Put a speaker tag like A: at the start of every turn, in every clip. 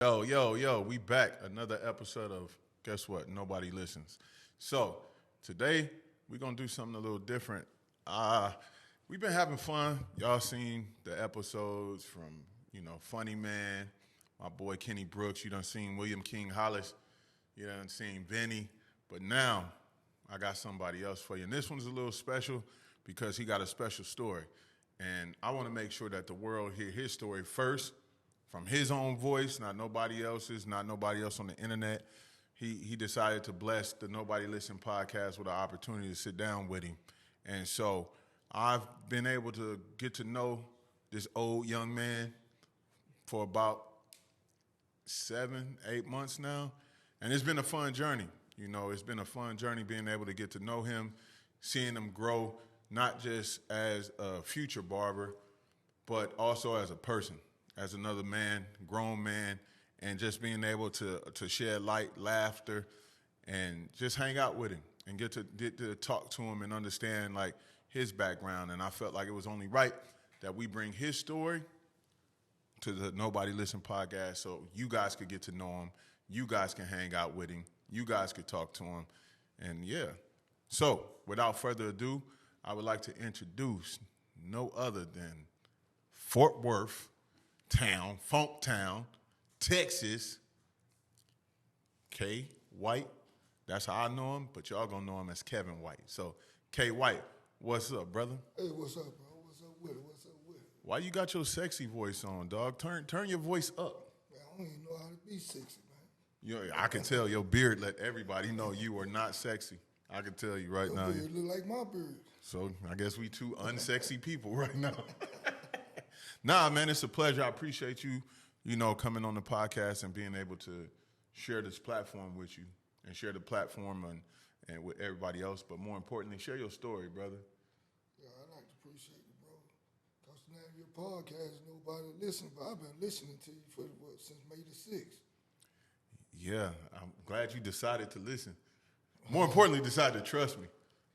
A: Yo, we back. Another episode of guess what? Nobody listens. So today we're gonna do something a little different. We've been having fun. Y'all seen the episodes from, Funny Man, my boy Kenny Brooks, you done seen William King Hollis, you done seen Benny. But now I got somebody else for you. And this one's a little special because he got a special story. And I want to make sure that the world hear his story first from his own voice, not nobody else's, not nobody else on the internet. He decided to bless the Nobody Listen podcast with an opportunity to sit down with him. And so I've been able to get to know this old young man for about 7, 8 months now. And it's been a fun journey. It's been a fun journey being able to get to know him, seeing him grow, not just as a future barber, but also as a person, as another man, grown man, and just being able to shed light, laughter, and just hang out with him and get to talk to him and understand like his background. And I felt like it was only right that we bring his story to the Nobody Listen podcast so you guys could get to know him, you guys can hang out with him, you guys could talk to him, and yeah. So without further ado, I would like to introduce no other than Fort Worth town, Funk Town, Texas, K.White. That's how I know him, but y'all gonna know him as Kevin White. So, K.White, what's up, brother?
B: Hey, what's up, bro? What's up with it? What's up with it?
A: Why you got your sexy voice on, dog? Turn your voice up.
B: Man, I don't even know how to be sexy, man.
A: I can tell your beard let everybody know you are not sexy. I can tell you right
B: Your
A: now.
B: beard look like my beard.
A: So I guess we two unsexy people right now. Nah, man, it's a pleasure. I appreciate you, coming on the podcast and being able to share this platform with you and share the platform and with everybody else. But more importantly, share your story, brother.
B: Yeah, I like to appreciate you, bro. Because the name of your podcast, nobody listening, but I've been listening to you since May the 6th.
A: Yeah, I'm glad you decided to listen. More importantly, decided to trust me.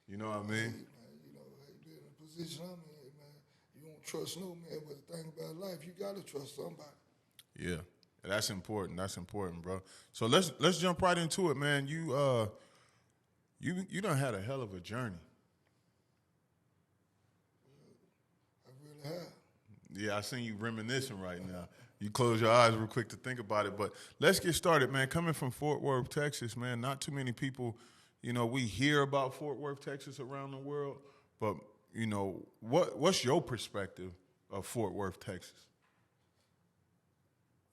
A: You know what I mean?
B: Hey, man, being in the position I'm in, man, you don't trust no man, but the thing about life, you got to trust somebody.
A: Yeah, that's important. That's important, bro. So let's jump right into it, man. You done had a hell of a journey.
B: I really have.
A: Yeah, I seen you reminiscing right now. You close your eyes real quick to think about it. But let's get started, man. Coming from Fort Worth, Texas, man, not too many people, we hear about Fort Worth, Texas around the world. But, what's your perspective of Fort Worth, Texas?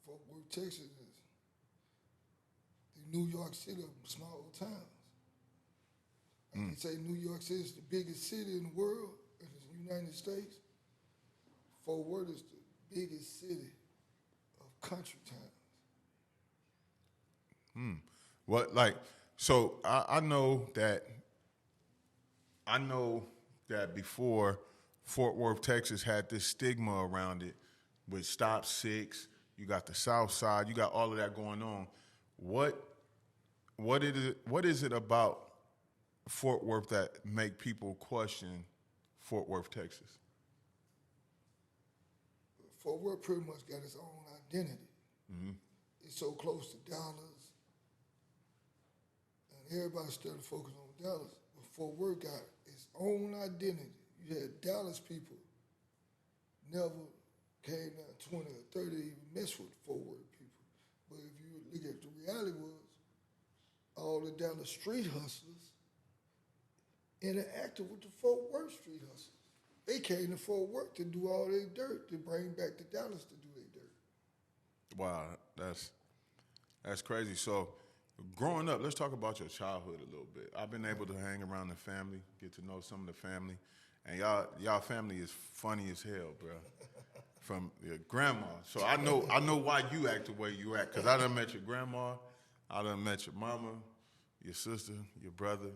B: Fort Worth, Texas is the New York City of small towns. I can say New York City is the biggest city in the world, in the United States. Fort Worth is the biggest city of country towns.
A: So I know that before Fort Worth, Texas had this stigma around it with Stop Six. You got the South Side. You got all of that going on. What is it about Fort Worth that make people question Fort Worth, Texas?
B: Fort Worth pretty much got its own identity.
A: Mm-hmm.
B: It's so close to Dallas, and everybody started focusing on Dallas. But Fort Worth got its own identity. You had Dallas people never came down 20 or 30 to even mess with Fort Worth people. But if you look at the reality was, all the Dallas street hustlers interacted with the Fort Worth street hustlers. They came to Fort Worth to do all their dirt, to bring back to Dallas to do their dirt.
A: Wow, that's crazy. So, growing up, let's talk about your childhood a little bit. I've been able to hang around the family, get to know some of the family, and y'all family is funny as hell, bro. From your grandma, so I know why you act the way you act. Cause I done met your grandma, I done met your mama, your sister, your brother.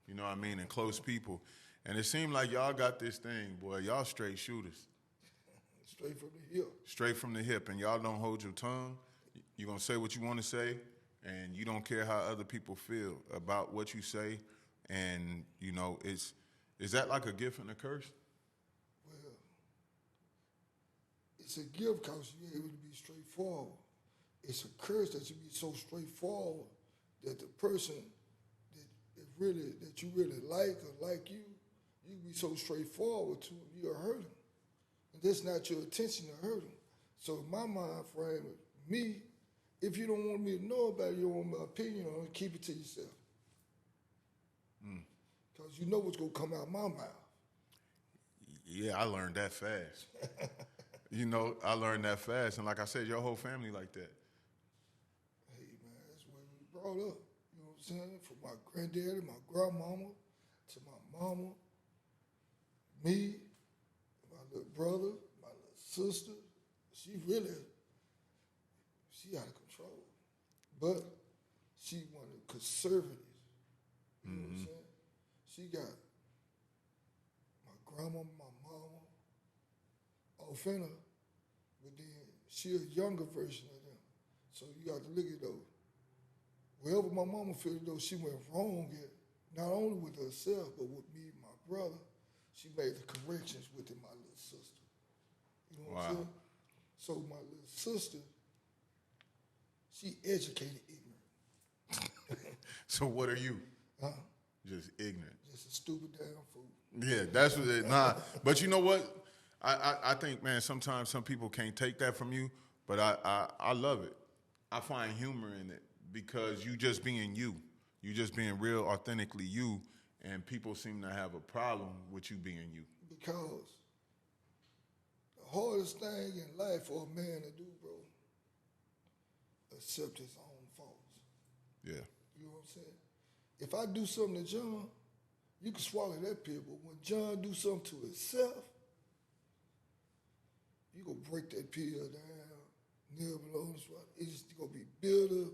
A: You know what I mean, and close people. And it seemed like y'all got this thing, boy. Y'all straight shooters.
B: Straight from the hip. Straight
A: from the hip, and y'all don't hold your tongue. You're going to say what you want to say, and you don't care how other people feel about what you say. And, is that like a gift and a curse?
B: Well, it's a gift because you're able to be straightforward. it's a curse that you be so straightforward that the person that you really like or like you be so straightforward to them, you'll hurt them. And that's not your intention to hurt them. So in my mind frame, me, if you don't want me to know about it, you don't want my opinion on it, keep it to yourself. Because you know what's going to come out of my mouth.
A: Yeah, I learned that fast. I learned that fast. And like I said, your whole family like that.
B: Hey, man, that's where we brought up. You know what I'm saying? From my granddaddy, my grandmama, to my mama, me, my little brother, my little sister. She out of control. But she one of the conservatives. You know what I'm saying? She got my grandma, my mama, off in her, but then she a younger version of them. So you got to look at those. Wherever my mama felt though she went wrong at, not only with herself, but with me and my brother, she made the corrections within my little sister. You know what I'm saying? So my little sister, she educated ignorant.
A: So what are you?
B: Huh?
A: Just ignorant.
B: Just a stupid damn fool.
A: Yeah, that's what it, nah. But you know what? I think, man, sometimes some people can't take that from you, but I love it. I find humor in it because you just being you. You just being real, authentically you, and people seem to have a problem with you being you.
B: Because the hardest thing in life for a man to do, bro, accept his own faults.
A: Yeah.
B: You know what I'm saying? If I do something to John, you can swallow that pill, but when John do something to himself, you gonna break that pill down, nibble on it. It's gonna be bitter,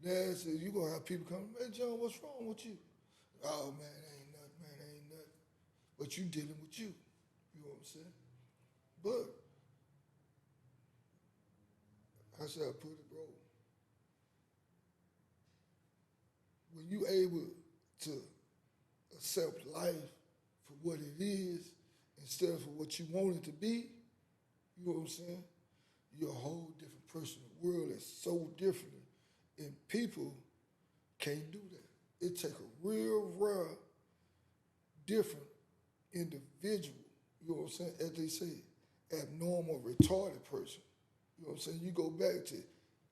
B: nasty. You gonna have people come, man, John, what's wrong with you? Oh man, ain't nothing. But you dealing with you. You know what I'm saying? But how should I put it, bro? When you able to accept life for what it is instead of for what you want it to be, you know what I'm saying? You're a whole different person. The world is so different, and people can't do that. It takes a real rare, different individual, you know what I'm saying, as they say, abnormal, retarded person. You know what I'm saying? You go back to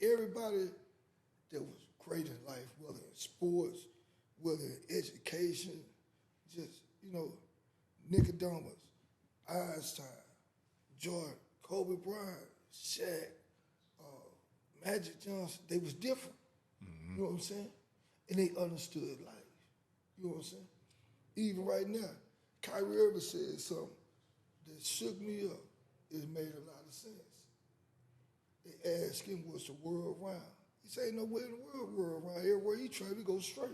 B: everybody that was great in life, whether in sports, whether in education, just, Nicodemus, Einstein, Jordan, Kobe Bryant, Shaq, Magic Johnson, they was different. You know what I'm saying? And they understood life. You know what I'm saying? Even right now, Kyrie Irving said something that shook me up. It made a lot of sense. They asked him, what's the world round? He said, ain't no way in the world around. Everywhere he tried to go straight.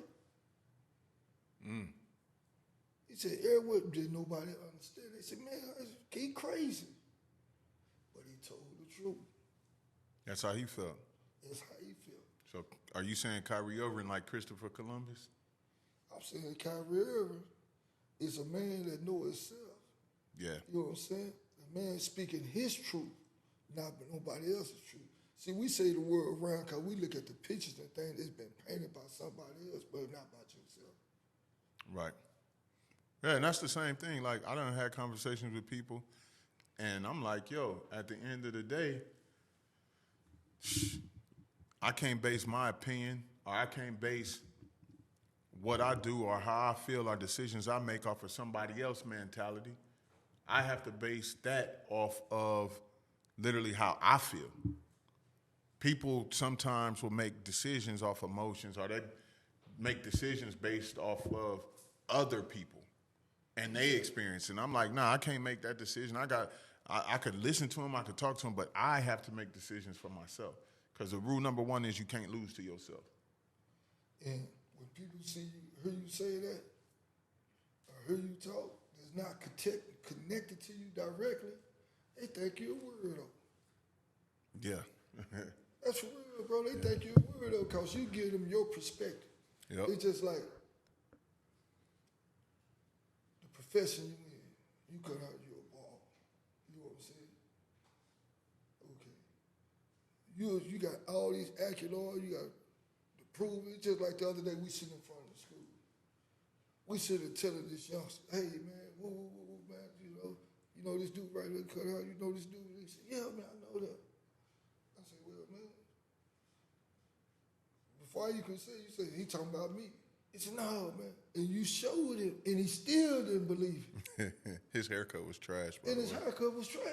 B: He said, everywhere, did nobody understand? They said, man, he crazy. But he told the truth.
A: That's how he felt.
B: That's how he felt.
A: So are you saying Kyrie Irving like Christopher Columbus?
B: I'm saying Kyrie Irving is a man that knows himself.
A: Yeah.
B: You know what I'm saying? A man speaking his truth, not nobody else's truth. See, we say the world around because we look at the pictures and things that's been painted by somebody else, but not by yourself.
A: Right. Yeah, and that's the same thing. Like, I done had conversations with people, and I'm like, yo, at the end of the day, I can't base my opinion, or I can't base what I do or how I feel or decisions I make off of somebody else's mentality. I have to base that off of literally how I feel. People sometimes will make decisions off emotions, or they make decisions based off of other people and they experience. And I'm like, nah, I can't make that decision. I could listen to them, I could talk to them, but I have to make decisions for myself. Because the rule number one is you can't lose to yourself.
B: And when people see you, hear you say that, or hear you talk, that's not connected to you directly, they think you're a weirdo.
A: Yeah.
B: That's for real, bro. They think you're a weirdo because you give them your perspective.
A: Yep.
B: It's just like the profession you in. You cut out your ball. You know what I'm saying? Okay. You got all these accolades, you got to prove it. Just like the other day, we sitting in front of the school. We sitting telling this youngster, hey, man, woo, man, you know this dude right there cut out, you know this dude? He said, yeah, man, I know that. I said, well, man, before you could say, you said, he talking about me. He said, no, man. And you showed him, and he still didn't believe it.
A: His haircut was trash, by
B: And
A: the
B: his
A: way.
B: haircut was trash.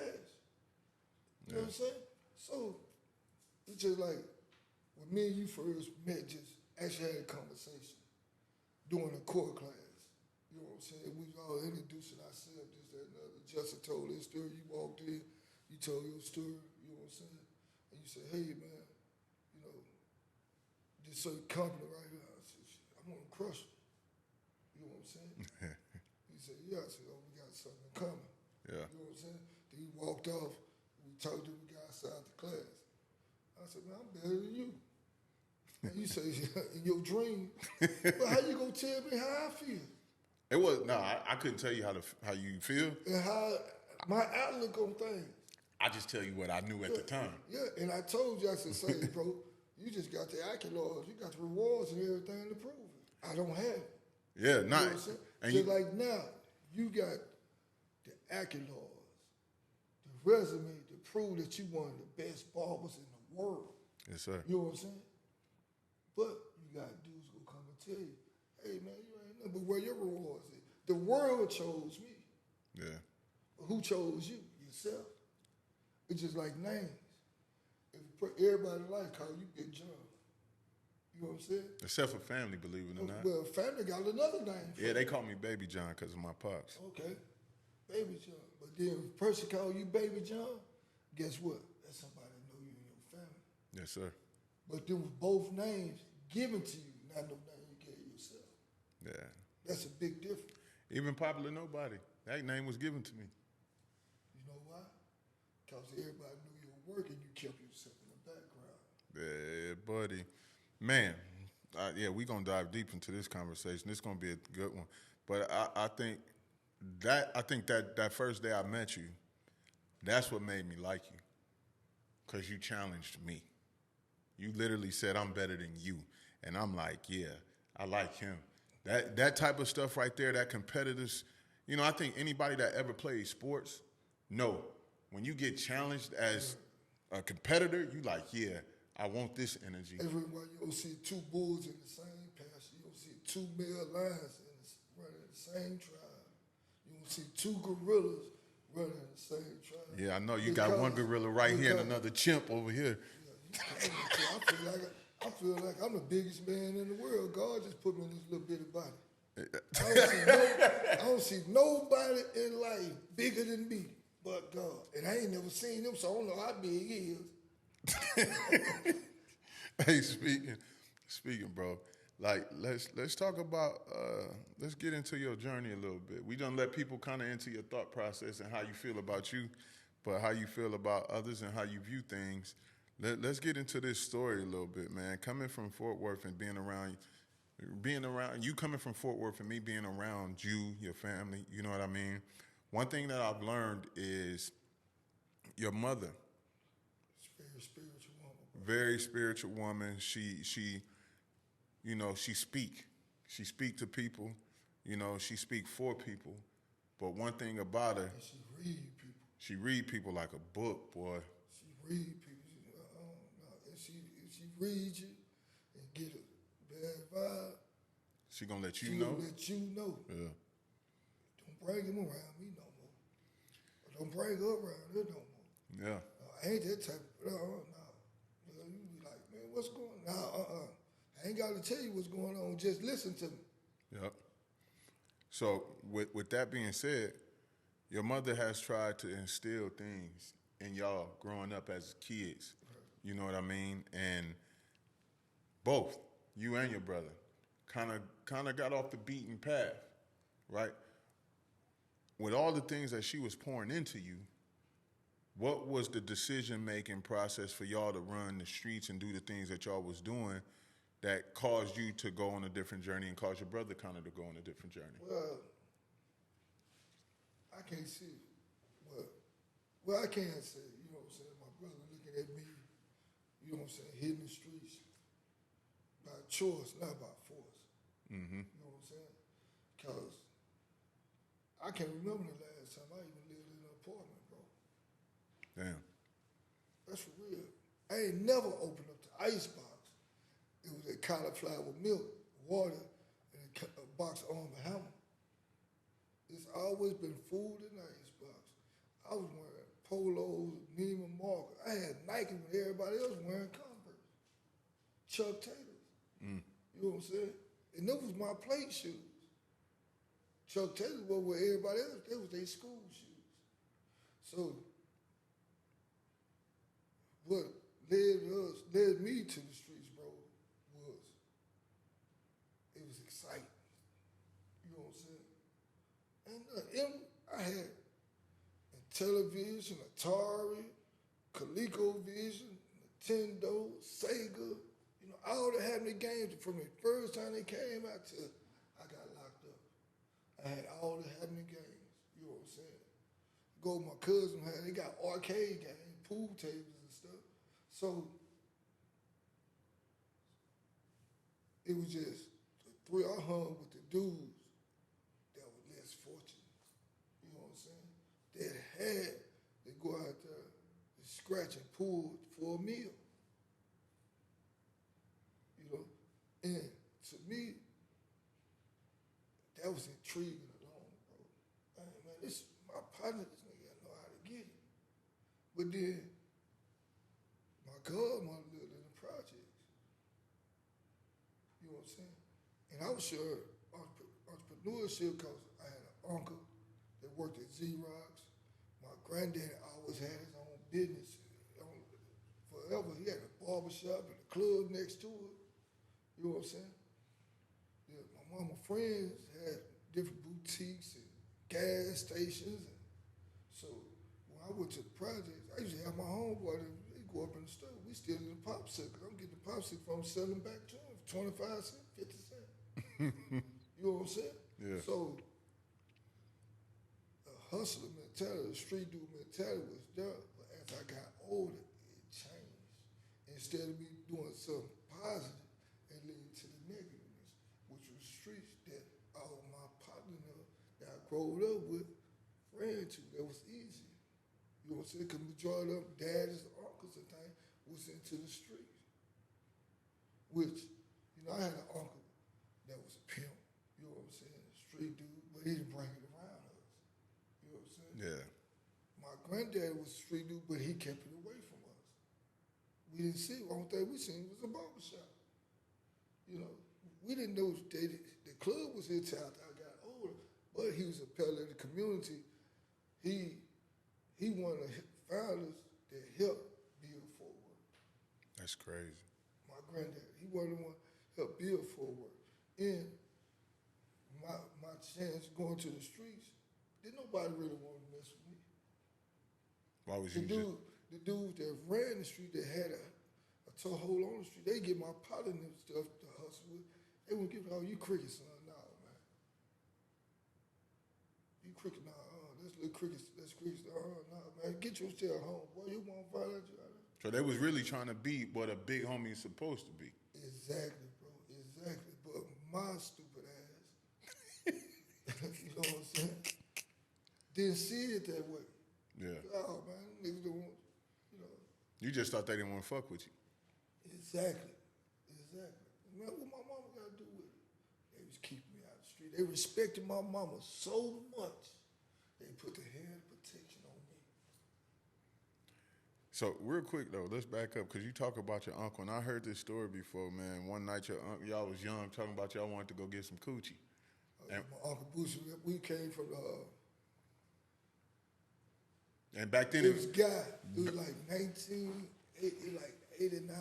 B: You know what I'm saying? So, it's just like, when me and you first met, just actually had a conversation during the core class. You know what I'm saying? We was all introducing ourselves, this, that, and the other. Justin told his story. You walked in, you told your story. You know what I'm saying? And you said, hey, man, you know, this certain company right here. I said, shit, I'm going to crush it. You know what I'm saying? He said, yeah. I said, oh, we got something in common.
A: Yeah.
B: You know what I'm saying? Then he walked off. We talked to the guy outside the class. I said, man, I'm better than you. And you say, in your dream, but how you gonna tell me how I feel?
A: It was I couldn't tell you how you feel.
B: And how my outlook on things.
A: I just tell you what I knew at the time.
B: Yeah, and I told you, I said, say, bro, you just got the accolades, you got the rewards and everything to prove it. I don't have it.
A: Yeah,
B: You know
A: not.
B: what I'm saying?
A: And
B: Just
A: you,
B: like now, you got the accolades, the resume to prove that you one of the best barbers in the world.
A: yes, sir.
B: You know what I'm saying? But you got dudes who come and tell you, hey, man, you ain't nothing but where your rewards is. The world chose me.
A: Yeah.
B: But who chose you? Yourself. It's just like names. If everybody in life call you Big John. You know what I'm saying?
A: Except for family, believe it or not.
B: Well, family got another name for
A: Yeah,
B: you.
A: they call me Baby John because of my pops.
B: Okay. Baby John. But then if a person call you Baby John, guess what? That's somebody that know you in your family.
A: Yes, sir.
B: But then with both names given to you, not no name you gave yourself.
A: Yeah.
B: That's a big difference.
A: Even Popular Nobody. That name was given to me.
B: You know why? Because everybody knew your work and you kept yourself in the background.
A: Yeah, buddy. Man, yeah, we're going to dive deep into this conversation. This is going to be a good one. But I think that first day I met you, that's what made me like you. Because you challenged me. You literally said, I'm better than you. And I'm like, yeah, I like him. That type of stuff right there, that competitive, I think anybody that ever played sports, know when you get challenged as a competitor, you like, yeah, I want this energy.
B: Everywhere you don't see two bulls in the same pasture. You don't see two male lions running the same tribe. You don't see two gorillas running the same tribe.
A: Yeah, I know you got one gorilla right here and another chimp over here.
B: I feel like I'm the biggest man in the world. God just put me in this little bitty body. I don't see nobody in life bigger than me but God. And I ain't never seen him, so I don't know how big he is.
A: Hey, speaking, bro. Like, let's talk about. Let's get into your journey a little bit. We done let people kind of into your thought process and how you feel about you, but how you feel about others and how you view things. Let's get into this story a little bit, man. Coming from Fort Worth and being around you coming from Fort Worth and me being around you, your family. You know what I mean? One thing that I've learned is your mother.
B: Very spiritual woman.
A: Very spiritual woman. She speak to people. She speak for people. But one thing about her,
B: And she read people.
A: she read people like a book, boy.
B: She read people. She reads you and get a bad vibe.
A: She gonna let you
B: She
A: know.
B: gonna let you know.
A: Yeah.
B: Don't bring him around me no more. Or don't bring her around her no more.
A: Yeah.
B: I ain't that type of, no. You be like, man, what's going on? No, I ain't got to tell you what's going on. Just listen to me.
A: Yep. So with that being said, your mother has tried to instill things in y'all growing up as kids. You know what I mean? And both you and your brother kind of got off the beaten path, right? With all the things that she was pouring into you, what was the decision-making process for y'all to run the streets and do the things that y'all was doing that caused you to go on a different journey and caused your brother kind of to go on a different journey?
B: Well, I can't see it. Well, I can say, you know what I'm saying, my brother looking at me, you know what I'm saying, hitting the streets by choice, not by force.
A: Mm-hmm.
B: You know what I'm saying? Because I can't remember the last time I even lived in an apartment, bro.
A: Damn.
B: That's for real. I ain't never opened up the icebox. It was a cauliflower milk, water, and a box of Arm & Hammer. It's always been food in the icebox. I was wearing polos, Neiman Marcus. I had Nike when everybody else was wearing Converse. Chuck Taylors.
A: Mm.
B: You know what I'm saying? And those was my plate shoes. Chuck Taylors were where everybody else, they was their school shoes. So what led me to the streets, bro, was it was exciting. You know what I'm saying? And I had Television, Atari, ColecoVision, Nintendo, Sega, you know, all the happening games from the first time they came out to I got locked up. I had all the happening games, you know what I'm saying? Go with my cousin, they got arcade games, pool tables and stuff. So it was just the three I hung with the dudes that were less fortunate. You know what I'm saying? That had to go out there and scratch and pull for a meal. You know? And to me, that was intriguing alone, bro. Man, this my partner, this nigga know how to get it. But then my godmother lived in the projects. You know what I'm saying? And I was sure entrepreneurship because I had an uncle that worked at Xerox. My granddaddy always had his own business. Forever, he had a barbershop and a club next to it. You know what I'm saying? Yeah, my mama friends had different boutiques and gas stations. And so when I went to the projects, I used to have my homeboy, they go up in the store. We still in the popsicle. I'm getting the popsicle from selling back to him for 25 cents, 50 cents. You know what I'm saying?
A: Yeah.
B: So the hustler mentality, the street dude mentality was there. But as I got older, it changed. Instead of me doing something positive and leading to the negativeness, which was streets that all my partners that I growed up with ran to. That was easy. You know what I'm saying? Because majority of them, daddies, uncles and things, was into the streets. Which, you know, I had an uncle that was a pimp, you know what I'm saying, a street dude, but he didn't bring it around us. You know what I'm saying?
A: Yeah.
B: My granddad was a street dude, but he kept it away from us. We didn't see it. The only thing we seen was a barbershop. You know, we didn't know the club was here till after I got older, but he was a pillar of the community. He one of the founders that helped build forward.
A: That's crazy.
B: My granddad, he was the one that helped build forward. And my chance going to the streets, didn't nobody really want to mess with me.
A: Why was
B: The
A: you
B: dudes that ran the street, that had a toehold on the street, they get my partner and stuff to hustle with. They wouldn't give it, oh, you cricket, son. Nah, man. You cricket, nah, that's little cricket, that's cricket. Nah, man, get yourself home, boy. You won't find out you out there.
A: So they was really trying to be what a big homie is supposed to be.
B: Exactly, bro. Exactly. But my stupid ass, you know what I'm saying? Didn't see it that way.
A: Yeah.
B: Oh, man, niggas don't want, you know.
A: You just thought they didn't want to fuck with you.
B: Exactly. Man, what my mama got to do with it? They was keeping me out of the street. They respected my mama so much, they put the hand of protection on me.
A: So real quick though, let's back up because you talk about your uncle, and I heard this story before, man. One night y'all was young, talking about y'all wanted to go get some coochie. And
B: my Uncle Boosie, we came from
A: and back then
B: it was like 89.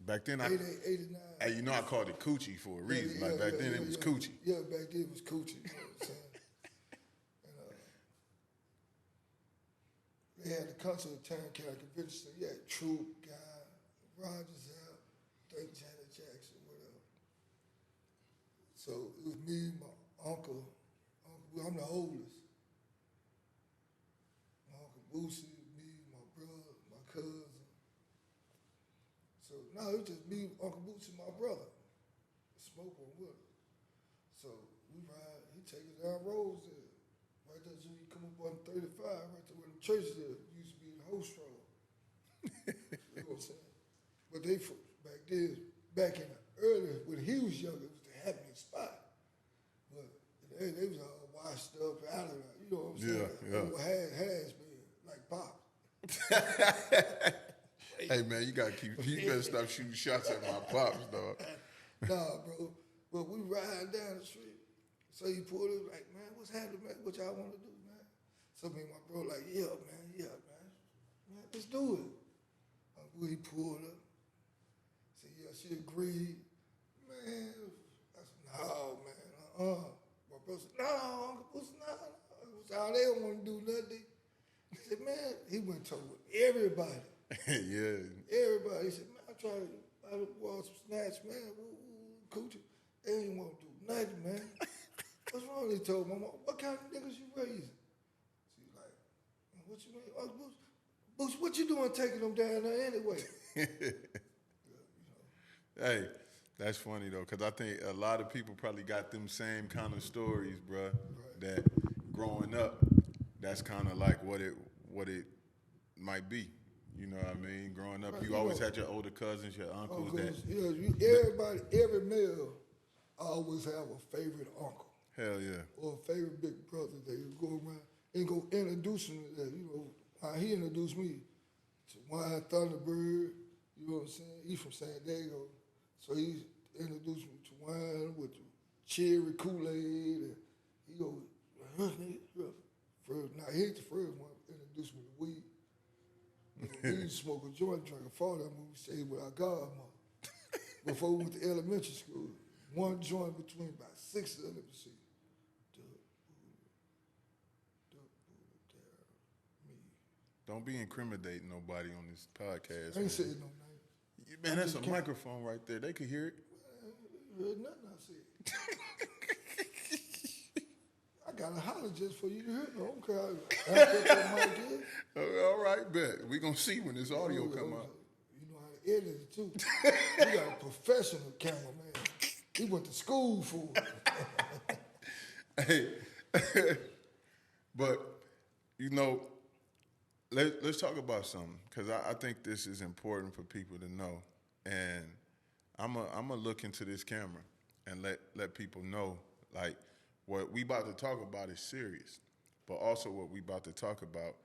A: Back then
B: 88, 89.
A: Hey, you know I called it coochie for a reason. Back then it was coochie.
B: Yeah, back then it was coochie. You know what I'm saying? And they had the concert at Town County Convention Center. You had Troop, Guy, Rogers out, think Janet Jackson, whatever. So it was me, my uncle. I'm the oldest. My Uncle Boosie, me, my brother, my cousin. No, it was just me, Uncle Boots, and my brother. Smoke on with us. So we ride. He take us down roads there. Right there, so you come up on 35, right there where the church there used to be the host road. You know what I'm saying? But they, back in the early, when he was younger, it was the happening spot. But they was all washed up, out of there. You know what I'm saying?
A: Yeah.
B: Has been, like Pop.
A: Hey man, you better stop shooting shots at my pops, dog.
B: Nah, bro. But we ride down the street. So he pulled it like, man, what's happening, man? What y'all want to do, man? So me and my bro like, yeah, man. Man, let's do it. He pulled up. Said, yeah, she agreed. Man, I said, no, man, My bro said, no, Uncle Boots, no. They don't want to do nothing. He said, man, he went and told everybody.
A: Yeah.
B: Everybody. He said, man, I tried to buy the boys some snacks, man. Coochie. They ain't want to do nothing, man. What's wrong? He told my mom, what kind of niggas you raising? She's like, what you mean? Uncle Boots, what you doing taking them down there anyway?
A: Hey, that's funny though, because I think a lot of people probably got them same kind of stories, bruh,
B: Right.
A: that growing up, that's kind of like what it might be. You know what I mean? Growing up, you always had your older cousins, your uncles.
B: Everybody, every male always have a favorite uncle.
A: Hell yeah.
B: Or a favorite big brother that you go around and go introduce him to that. How he introduced me to Wine Thunderbird, you know what I'm saying? He's from San Diego. So he introduced me to wine with the cherry Kool-Aid. And he go, now he's the first one that introduced me to weed. We used to smoke a joint, drink a 40 when we stayed with our godmother. Before we went to elementary school, one joint between about 6 of them. Let me see.
A: Don't be incriminating nobody on this podcast.
B: I ain't saying no name.
A: Man, that's a microphone right there. They could hear it.
B: You heard nothing I said. I got to holler just for you to hear. I don't care how put that mic in.
A: All right, bet. We're going to see when this audio come out.
B: You know how to edit it, too. You got a professional cameraman. He went to school for it.
A: Hey, but, you know, let's talk about something, because I think this is important for people to know. And I'm a look into this camera and let people know, like, what we about to talk about is serious, but also what we about to talk about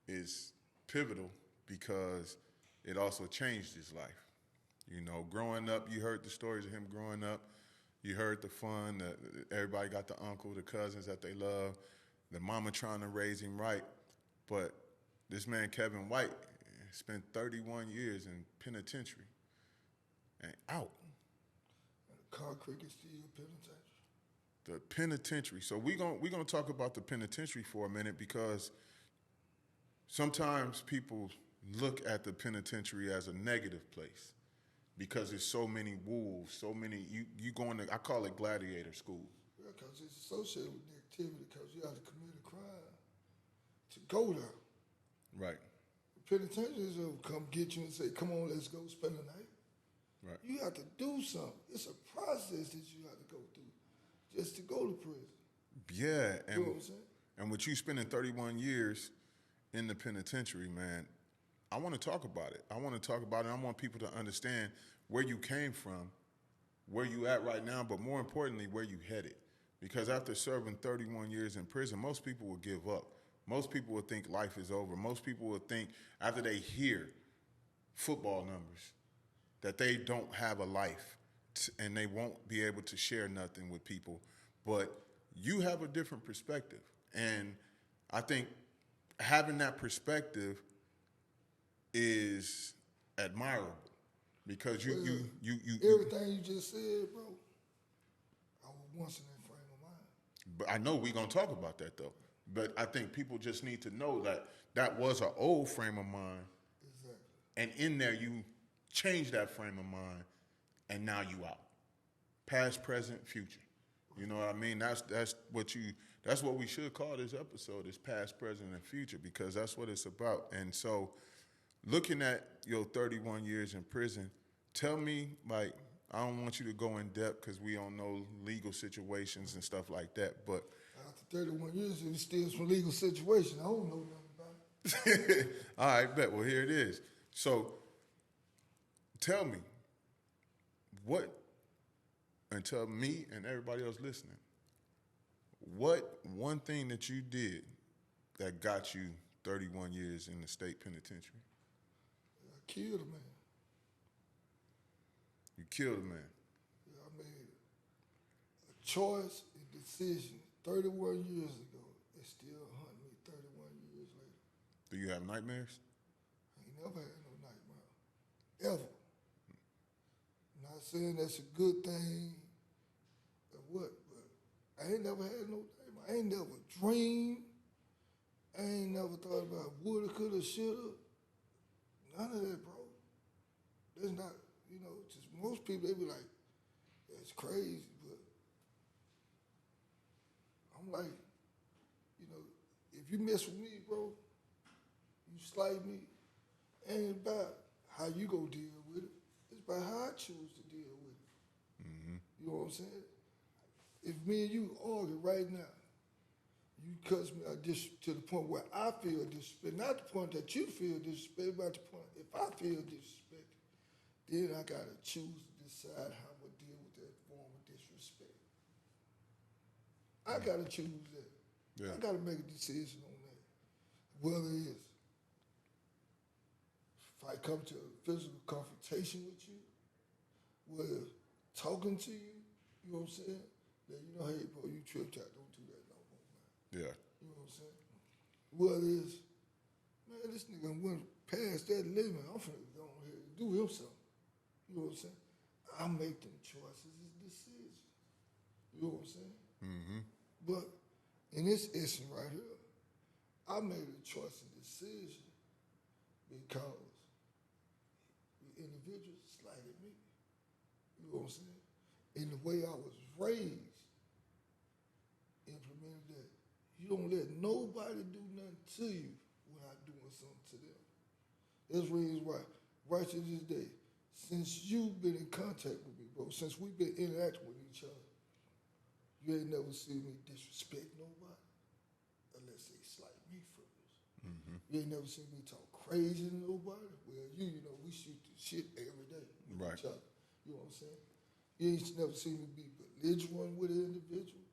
A: is pivotal because it also changed his life. You know, growing up, you heard the stories of him growing up. You heard the fun. Everybody got the uncle, the cousins that they love, the mama trying to raise him right. But this man, K.White, spent 31 years in penitentiary and out.
B: Concrete is still penitentiary.
A: The penitentiary. So we're gonna talk about the penitentiary for a minute, because sometimes people look at the penitentiary as a negative place because there's so many wolves, so many. You going to, I call it gladiator school.
B: Yeah, because it's associated with negativity, because you have to commit a crime to go there.
A: Right.
B: The penitentiaries will come get you and say, come on, let's go spend the night.
A: Right.
B: You have to do something. It's a process that you have to go through just to go to prison.
A: Yeah. And,
B: you know what I'm saying?
A: And with you spending 31 years in the penitentiary, man, I want to talk about it. I want to talk about it. I want people to understand where you came from, where you at right now, but more importantly, where you headed. Because after serving 31 years in prison, most people will give up. Most people would think life is over. Most people would think after they hear football numbers that they don't have a life and they won't be able to share nothing with people. But you have a different perspective. And I think having that perspective is admirable, because you
B: everything you just said, bro, I was once in that frame of mind.
A: But I know we're gonna talk about that though. But I think people just need to know that that was an old frame of mind.
B: Exactly.
A: And in there you changed that frame of mind, and now you out. Past, present, future. You know what I mean? That's what we should call this episode, is past, present, and future, because that's what it's about. And so looking at your 31 years in prison, tell me, like, I don't want you to go in depth because we don't know legal situations and stuff like that, but
B: After 31 years, it's still some legal situation. I don't know nothing about it.
A: all right, bet. Well, here it is. So, tell me, what, and tell me and everybody else listening, what one thing that you did that got you 31 years in the state penitentiary?
B: I killed a man.
A: You killed a man.
B: Yeah, I made a choice and decision 31 years ago. It's still hunting me 31 years later.
A: Do you have nightmares?
B: I ain't never had no nightmare. Ever. I'm not saying that's a good thing or what, but I ain't never had no nightmare. I ain't never dreamed. I ain't never thought about woulda, coulda, shoulda. None of that, bro. That's not, just most people, they be like, that's crazy, but I'm like, if you mess with me, bro, you slight me, ain't about how you go deal with it. It's about how I choose to deal with it.
A: Mm-hmm.
B: You know what I'm saying? If me and you argue right now, you cuss me out to the point where I feel disrespect, not the point that you feel disrespect, but the point if I feel disrespect, then I gotta choose to decide how I'm gonna deal with that form of disrespect. I gotta choose that.
A: Yeah.
B: I gotta make a decision on that. Whether it's if I come to a physical confrontation with you, whether it's talking to you, you know what I'm saying? Then hey, bro, you tripped out, don't do that no more, man.
A: Yeah.
B: You know what I'm saying? Whether it's, man, this nigga went past that limit, I'm finna go on here and do him something. You know what I'm saying? I make them choices and decisions. You know what I'm saying?
A: Mm-hmm.
B: But in this instance right here, I made a choice and decision because the individual slighted me. You know what I'm saying? In the way I was raised, implemented that. You don't let nobody do nothing to you without doing something to them. That's the reason why, right to this day, since you've been in contact with me, bro, since we've been interacting with each other, you ain't never seen me disrespect nobody unless they slight me first.
A: Mm-hmm.
B: You ain't never seen me talk crazy to nobody. Well, we shoot the shit every day with
A: Right.
B: each other. You know what I'm saying? You ain't never seen me be belligerent with an individual.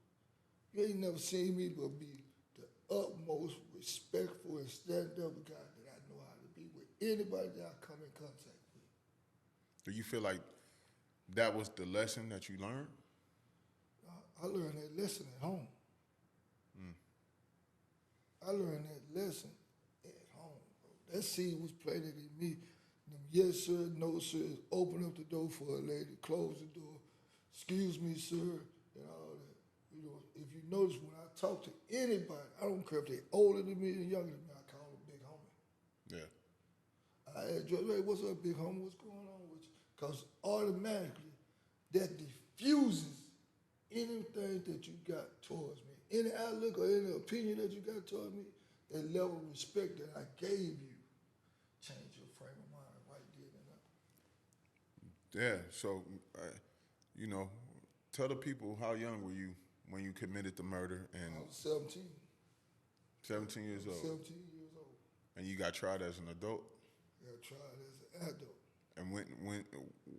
B: You ain't never seen me but be the utmost respectful and stand-up guy that I know how to be with anybody that I come in contact with.
A: Do you feel like that was the lesson that you learned?
B: I learned that lesson at home. I learned that lesson at home, bro. That seed was planted in me. Them yes, sir, no, sir. Open up the door for a lady, close the door. Excuse me, sir, and all that. If you notice when I talk to anybody, I don't care if they're older than me or younger than me, I call them big homie.
A: Yeah.
B: I ask Joe, hey, what's up, big homie? What's going on with you? Because automatically, that diffuses anything that you got towards me. Any outlook or any opinion that you got towards me, that level of respect that I gave you, change your frame of mind right then and there.
A: Yeah. So, tell the people how young were you when you committed the murder and
B: I was 17.
A: 17 years old.
B: 17 years old.
A: And you got tried as an adult?
B: I got tried as an adult.
A: And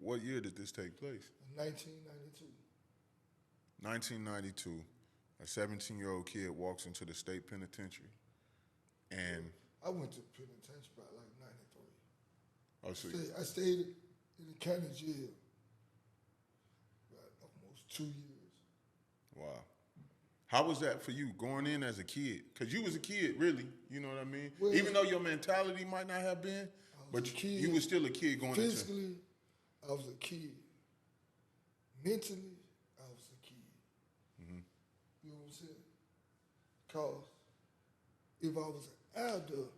A: what year did this take place?
B: In 1992.
A: 1992. A 17-year-old kid walks into the state penitentiary, and
B: I went to penitentiary about like 93.
A: oh, so
B: I stayed in the county jail about almost 2 years.
A: wow. How was that for you going in as a kid? Because you was a kid, really. You know what I mean?
B: Well,
A: even though your mentality might not have been, but you was still a kid going into.
B: Physically, I was a kid. Mentally, I was a kid.
A: Mm-hmm.
B: You know what I'm saying? Because if I was an adult,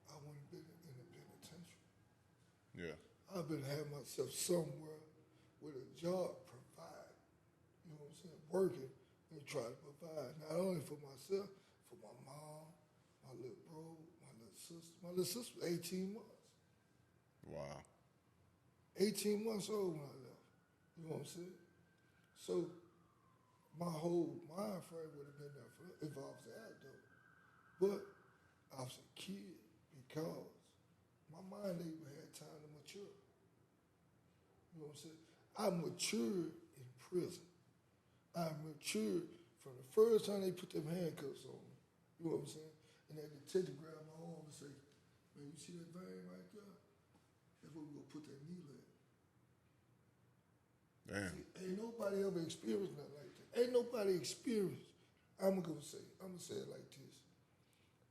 B: I wouldn't have been in the penitentiary.
A: Yeah.
B: I've been having myself somewhere with a job provide. You know what I'm saying? Working and try to provide not only for myself, for my mom, my little bro, my little sister. My little sister was 18 months.
A: Wow.
B: 18 months old when I left. You know what I'm saying? So my whole mind frame would have been there if I was an adult. But I was a kid because my mind ain't even had time to mature. You know what I'm saying? I matured in prison. I matured from the first time they put them handcuffs on me. You know what I'm saying? And that detective grabbed my arm and say, man, you see that vein right there? That's where we're going to put that needle at.
A: Damn.
B: See, ain't nobody ever experienced nothing like that. Ain't nobody experienced. I'm going to say it like this.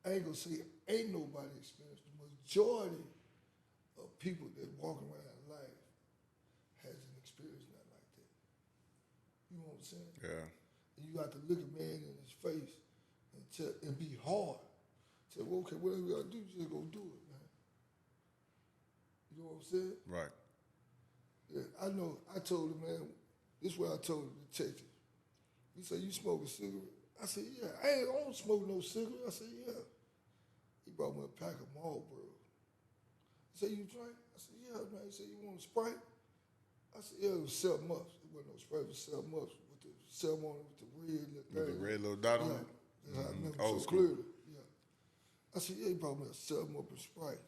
B: I ain't going to say ain't nobody experienced. The majority of people that walk around life hasn't experienced nothing like that. You know what I'm saying?
A: Yeah.
B: And you got to look a man in his face and be hard. Say, well, okay, whatever you got to do, just go do it, man. You know what I'm saying?
A: Right.
B: Yeah, I know. I told him, man, this is what I told the detective. He said, you smoke a cigarette? I said, yeah. I don't smoke no cigarette. I said, yeah. He brought me a pack of Marlboro. He said, you drink? I said, yeah, man. He said, you want a Sprite? I said, yeah, it was 7 Ups. It wasn't no Sprite, it was 7 Ups with the 7 on it with the red little thing.
A: With the red little dot on it?
B: That's how I remember
A: Old
B: so
A: school.
B: clearly. Yeah. I said, yeah, he brought me a 7 Up and Sprite.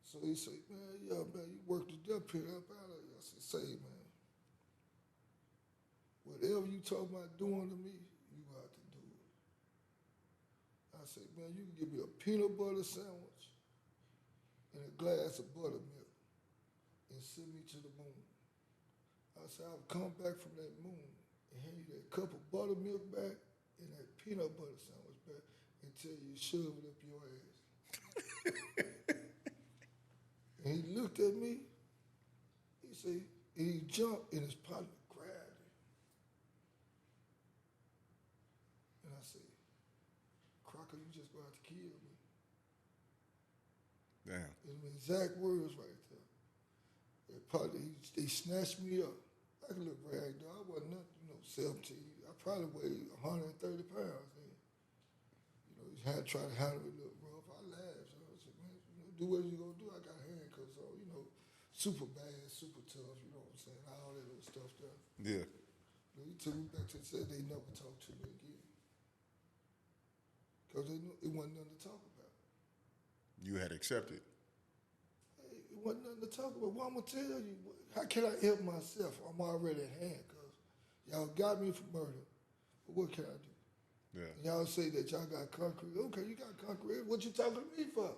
B: So he said, man, yeah, man, you worked the death pit up out of here. I said, say, man, whatever you talking about doing to me, you got to do it. I said, man, you can give me a peanut butter sandwich and a glass of buttermilk and send me to the moon. I said, I'll come back from that moon and hand you that cup of buttermilk back and that peanut butter sandwich back and tell you to shove it up your ass. And he looked at me, he said, and he jumped and his partner grabbed him. And I said, Crocker, you just going to have to kill me.
A: Damn.
B: And the exact words right there. That partner, they snatched me up. Like a little rag doll. I wasn't nothing, 17. I probably weighed 130 pounds then. He had tried to handle it a little rough. I laughed. So I said, man, do what you gonna do. I got handcuffs on, super bad, super tough, you know what I'm saying? All that little stuff there.
A: Yeah.
B: He took me back to the set. They never talked to me again. Because they knew it wasn't nothing to talk about.
A: You had accepted.
B: Hey, it wasn't nothing to talk about. Well, I'm going to tell you, how can I help myself? I'm already in handcuffs. Y'all got me for murder. But what can I do?
A: Yeah.
B: And y'all say that y'all got concrete. Okay, you got concrete. What you talking to me for?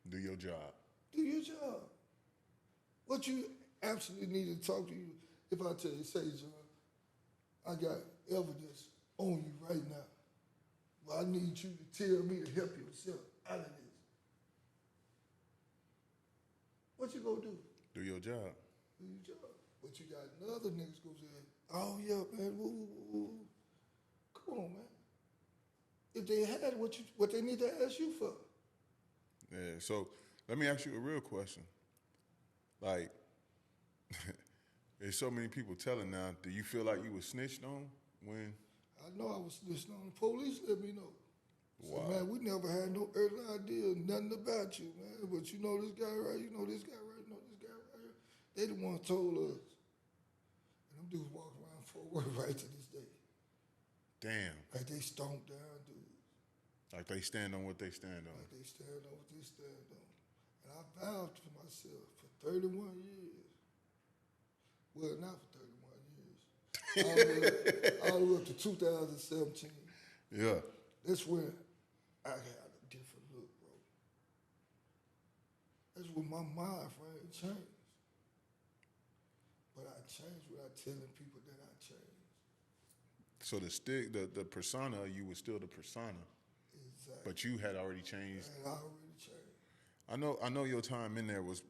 A: Do your job.
B: Do your job. What you absolutely need to talk to you, if I tell you, say, John, I got evidence on you right now. But I need you to tell me to help yourself out of this. What you gonna do?
A: Do your job.
B: Do your job. But you got another niggas go say, oh yeah, man, woo, woo, woo. Come on, man. If they had what they need to ask you for.
A: Yeah, so let me ask you a real question. Like, there's so many people telling now, do you feel like you were snitched on when?
B: I know I was listening on the police, let me know.
A: Wow.
B: So, man, we never had no early idea, nothing about you, man. But you know this guy right, you know this guy right, you know this guy right here. They the ones told us. And them dudes walk around forward right to this day.
A: Damn.
B: Like they stomp down dudes.
A: Like they stand on what they stand on.
B: Like they stand on what they stand on. And I vowed for myself for 31 years. Well, not for 31 years. All the way up to 2017.
A: Yeah.
B: That's when I had a different look, bro. That's when my mind frame changed. But I changed without telling people that I changed.
A: So the persona, you was still the persona.
B: Exactly.
A: But you had already changed.
B: I had already changed.
A: I know your time in there was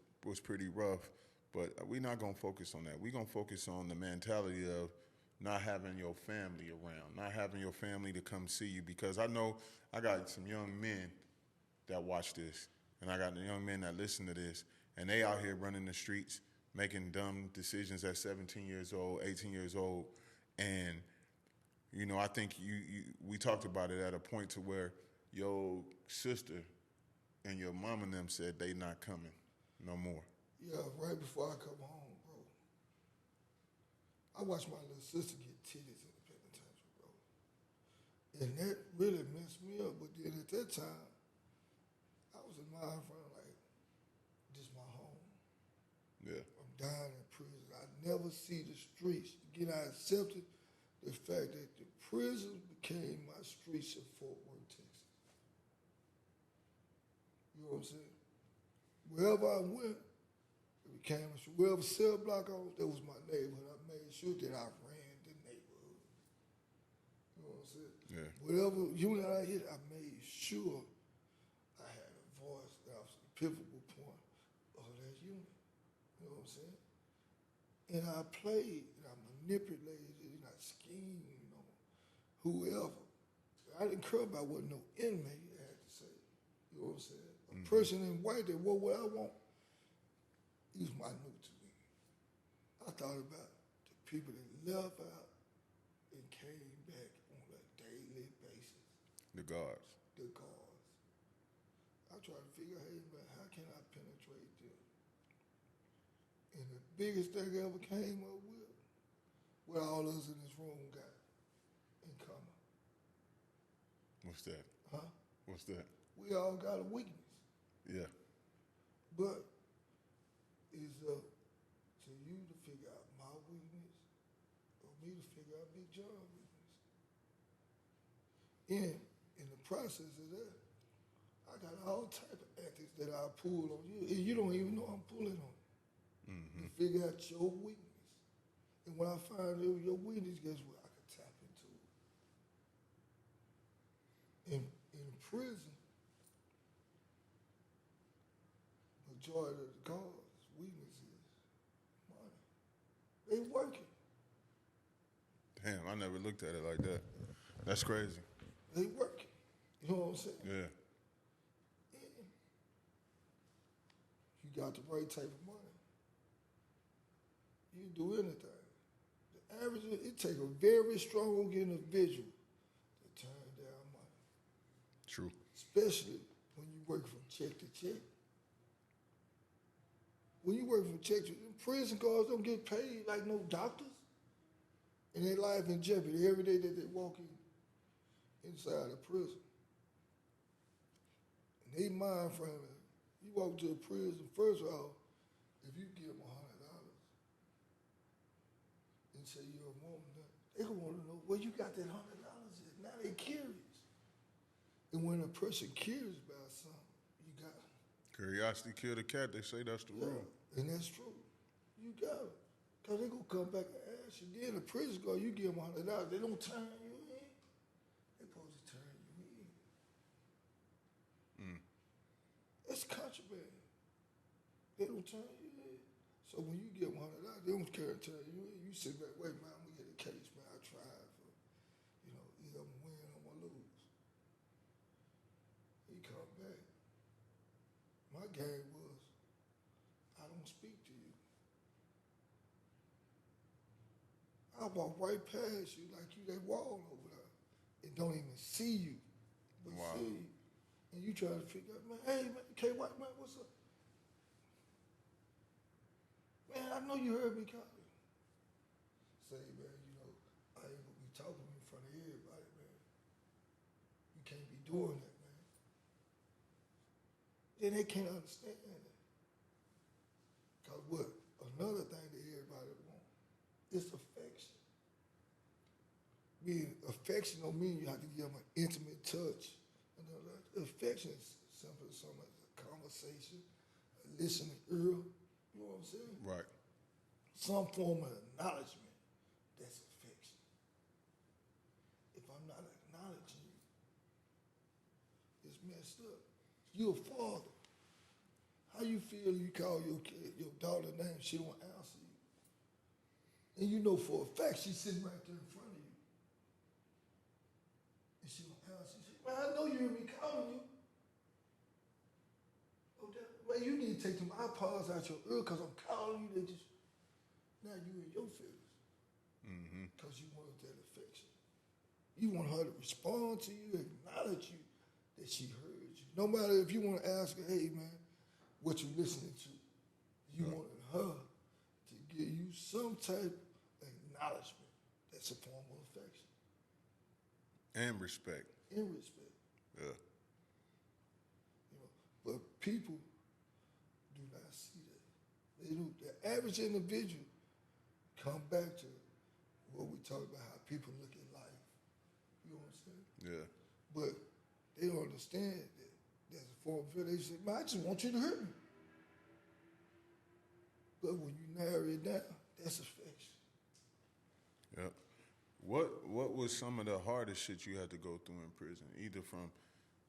A: pretty rough, but we're not gonna focus on that. We're gonna focus on the mentality of not having your family around, not having your family to come see you, because I know I got some young men that watch this, and I got the young men that listen to this, and they out here running the streets, making dumb decisions at 17 years old, 18 years old, and I think we talked about it at a point to where your sister and your mom and them said they not coming no more.
B: Yeah, right before I come home, bro. I watched my little sister get titties in the penitentiary, bro. And that really messed me up. But then at that time, I was in mind frame like, this my home.
A: Yeah.
B: I'm dying in prison. I never see the streets. Again, I accepted the fact that the prison became my streets of Fort Worth, Texas. You know what I'm saying? Wherever I went, it became wherever cell block I was, that was my neighborhood. I made sure that I ran the neighborhood. You know what I'm saying?
A: Yeah.
B: Whatever unit I hit, I made sure I had a voice that was the pivotal point of that unit. You know what I'm saying? And I played, and I manipulated, and I schemed, whoever. I didn't care about what no inmate had to say. You know what I'm saying? A person in white that wore what I want, he was minute to me. I thought about the people that left out and came back on a daily basis.
A: The guards.
B: The guards. I tried to figure out, hey man, how can I penetrate them? And the biggest thing I ever came up with, what all of us in this room got in common.
A: What's that?
B: Huh?
A: What's that?
B: We all got a weakness.
A: Yeah.
B: But it's up to you to figure out my weakness or me to figure out Big John's weakness. In the process of that, I got all type of antics that I pull on you, and you don't even know I'm pulling on you. To figure out your weakness. And when I find out your weakness, guess what? I can tap into it. In prison, majority of the guards' weakness is money. They working.
A: Damn, I never looked at it like that. That's crazy.
B: They working. You know what I'm saying?
A: Yeah.
B: And you got the right type of money. You can do anything. The average, it takes a very strong individual to turn down money.
A: True.
B: Especially when you work from check to check. When you work from check to prison guards don't get paid like no doctors. And their life in jeopardy every day that they walk inside a prison. And they mind frame, you walk to a prison, first of all, if you give them $100 and say you're a woman, they gonna want to know where you got that $100 at. Now they curious. And when a person curious about something, you got it.
A: Curiosity killed a cat. They say that's the rule.
B: And that's true. You got it. Because they going to come back and ask you. Then the prison guard, you give them $100, they don't turn you in. They supposed to turn you in. That's contraband. They don't turn you in. So when you give them $100, they don't care to turn you in. You sit back, wait, man, I'm going to get a case, man. I tried for, either I'm going to win or I'm going to lose. He come back. My game was, I don't speak to you. I walk right past you like you that wall over there and don't even see you. But see you. And you try to figure out, man, hey, man, K.White, man, what's up? Man, I know you heard me calling. Say, man, I ain't gonna be talking in front of everybody, man. You can't be doing that, man. Then they can't understand that. Because what? Another thing that everybody wants is affection. Being affection don't mean you have to give them an intimate touch. Affection is simply something like a conversation, a listening ear. You know what I'm saying?
A: Right.
B: Some form of acknowledgement. That's affection. If I'm not acknowledging you, it's messed up. You're a father. How you feel you call your kid, your daughter name, she don't answer you. And you know for a fact she's sitting right there in front of you. And she don't answer you. Man, I know you hear me calling you. Oh, man, you need to take them iPods out your ear because I'm calling you. Now you in your feelings. Because you wanted that affection. You want her to respond to you, acknowledge you, that she heard you. No matter if you want to ask her, hey, man, what you listening to? You wanted her to give you some type of acknowledgement. That's a form of affection.
A: And respect.
B: And respect.
A: Yeah.
B: You know, but people do not see that. They do. The average individual come back to what we talk about, how people look at life. You know what I'm saying?
A: Yeah.
B: But they don't understand that there's a form of affection. They say, man, I just want you to hurt me. But when you narrow it down, that's affection.
A: Yep. What was some of the hardest shit you had to go through in prison? Either from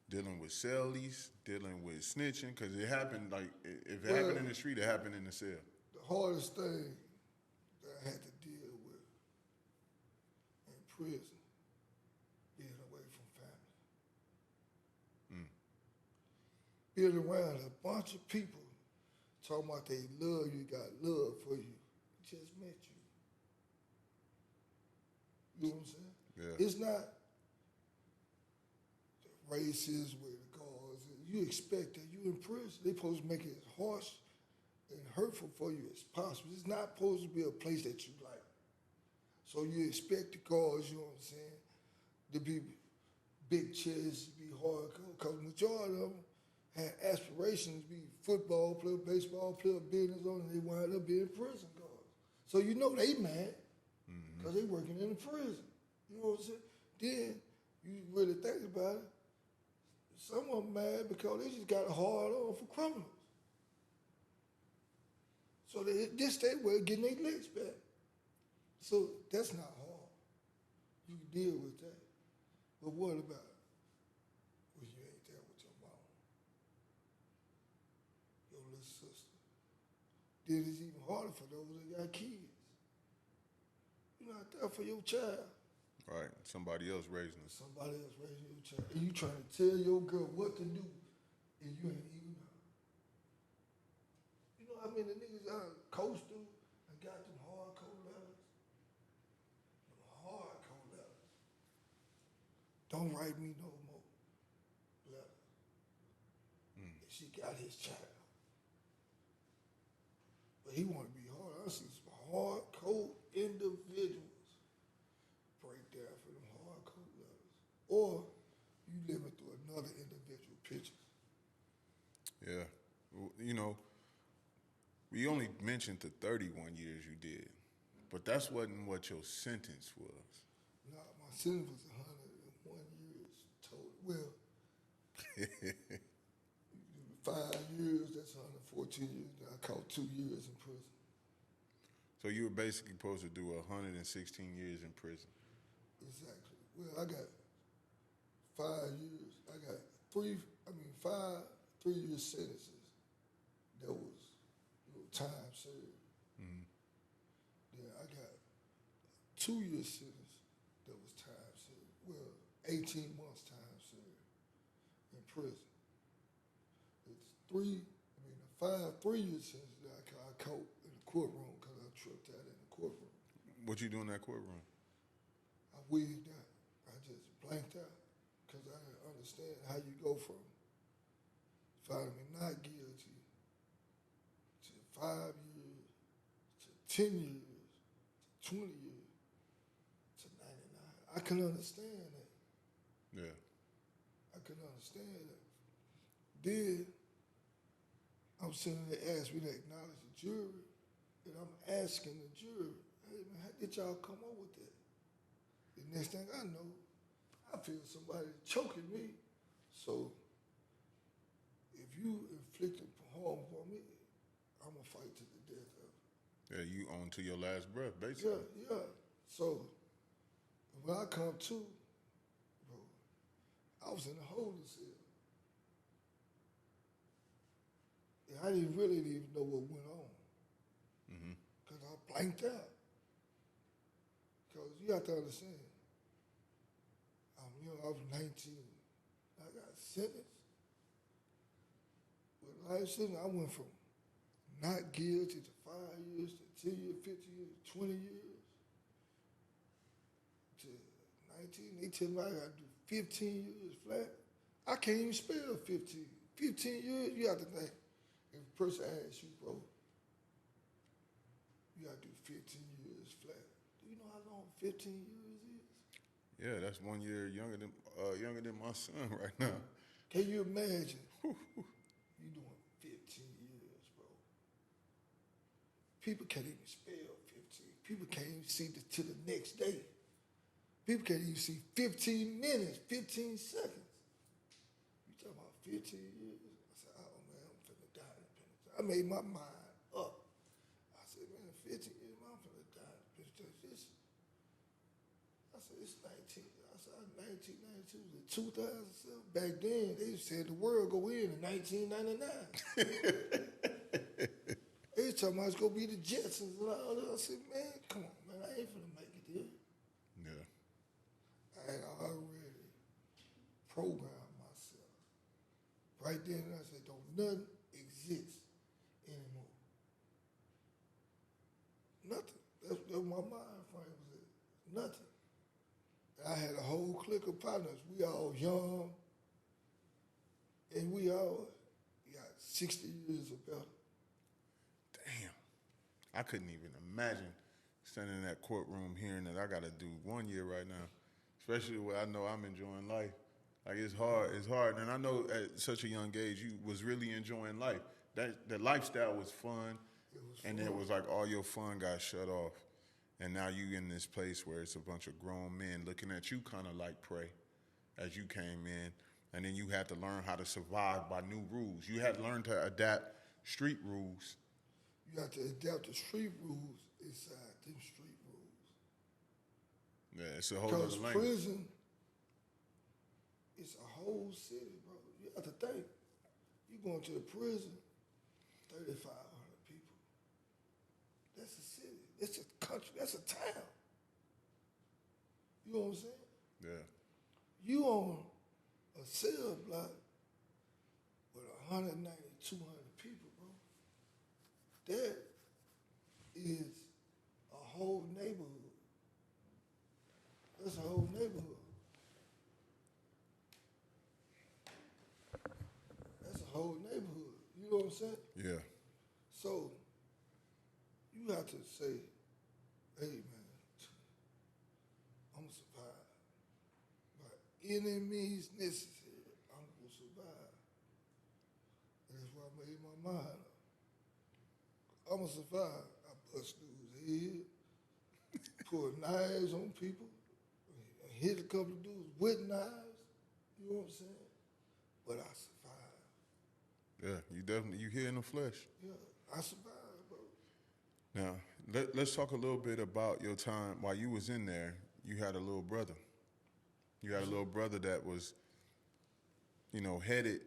A: dealing with cellies, dealing with snitching, because it happened like if it happened in the street, it happened in the cell.
B: The hardest thing that I had to deal with in prison, being away from family. Being around a bunch of people talking about they love you, got love for you, just met you. You know what I'm saying?
A: Yeah.
B: It's not the races with the guards. You expect that you in prison. They supposed to make it as harsh and hurtful for you as possible. It's not supposed to be a place that you like. So you expect the guards, you know what I'm saying, to be big chests, to be hardcore. Because the majority of them had aspirations to be football player, baseball player, business owner, and they wound up being prison guards. So you know they mad because they working in a prison. You know what I'm saying? Then you really think about it, some of them mad because they just got a hard on for criminals. So this they way of getting their licks back. So that's not hard. You can deal with that. But what about when you ain't there with your mom, your little sister? Then it's even harder for those that got kids. You're not there for your child.
A: Right. Somebody else raising us.
B: Somebody else raising your child. And you trying to tell your girl what to do, and you ain't even know. You know how many niggas out coastal and got them hardcore letters? Them hardcore letters. Don't write me no more letters. And she got his child. But he want to be hard. I see some hardcore individuals break down for them hardcore letters. Or you living through another individual picture.
A: Yeah. You know, we only mentioned the 31 years you did, but that's wasn't what your sentence was.
B: Nah, my sentence was 101 years total. Well, 5 years, that's 114 years. I caught 2 years in prison.
A: So you were basically supposed to do 116 years in prison.
B: Exactly. Well, I got 5 years. I got 5 3-year sentences that was time served. Then I got 2-year sentence that was time served. Well, 18 months time served in prison. It's 5 3-year sentences that I caught in the courtroom because I tripped out in the courtroom.
A: What you do in that courtroom?
B: I wigged out. I just blanked out because I didn't understand how you go from finding me not guilty to 5 years to 10 years to 20 years to 99. I couldn't understand that.
A: Yeah.
B: I couldn't understand that. Then I'm sitting there asking me to acknowledge the jury, and I'm asking the jury, hey man, how did y'all come up with that? The next thing I know, I feel somebody choking me. So if you inflicted harm upon me, I'm gonna fight to the death of it.
A: Yeah, you on to your last breath, basically.
B: Yeah. So when I come to, bro, I was in a holding cell. And I didn't really even know what went on. Because I blanked out. Because you have to understand, I was 19. I got sentenced. With life sentence, I went from not guilty to 5 years to 10 years, 15 years, 20 years to 19. They tell me I got to do 15 years flat. I can't even spell 15. 15 years, you have to think. If a person asks you, bro, you got to do 15 years flat. Do you know how long 15 years is?
A: Yeah, that's 1 year younger than my son right now.
B: Can you imagine? You doing 15 years, bro. People can't even spell 15. People can't even see to the next day. People can't even see 15 minutes, 15 seconds. You talking about 15 years? I said, oh man, I'm finna die in the penitentiary. I made my mind up. I said, man, 15 years, I'm finna die in the penitentiary. I said, it's 1992 to 2007. Back then, they said the world go in 1999. They was talking about it's gonna be the Jetsons and all that. I said, man, come on, man, I ain't finna make it there.
A: Yeah.
B: I had already programmed myself. Right then, I said, don't nothing exist anymore. Nothing. That's what my mind frame was at. Nothing. I had a whole clique of partners. We all young, and we all got 60 years or better.
A: Damn. I couldn't even imagine standing in that courtroom hearing that I got to do 1 year right now, especially where I know I'm enjoying life. Like, it's hard. It's hard. And I know at such a young age, you was really enjoying life. The lifestyle was fun. And then it was like all your fun got shut off. And now you in this place where it's a bunch of grown men looking at you kind of like prey as you came in. And then you had to learn how to survive by new rules. You had to learn to adapt street rules.
B: You have to adapt the street rules inside them street rules.
A: Yeah, it's a whole other language.
B: Because prison, it's a whole city, bro. You have to think. You going to the prison, 3,500 people. That's a city. That's a country. That's a town. You know what I'm saying?
A: Yeah.
B: You on a cell block with 190, 200 people, bro. That is a whole neighborhood. That's a whole neighborhood. That's a whole neighborhood. You know what I'm saying?
A: Yeah.
B: So you have to say, hey man, I'm gonna survive. By any means necessary, I'm gonna survive. And that's why I made my mind up. I'm gonna survive. I bust dudes' head, put knives on people, hit a couple of dudes with knives. You know what I'm saying? But I survived.
A: Yeah, you here in the flesh.
B: Yeah, I survived, bro.
A: Now, let's talk a little bit about your time while you was in there. You had a little brother. You had a little brother that was, headed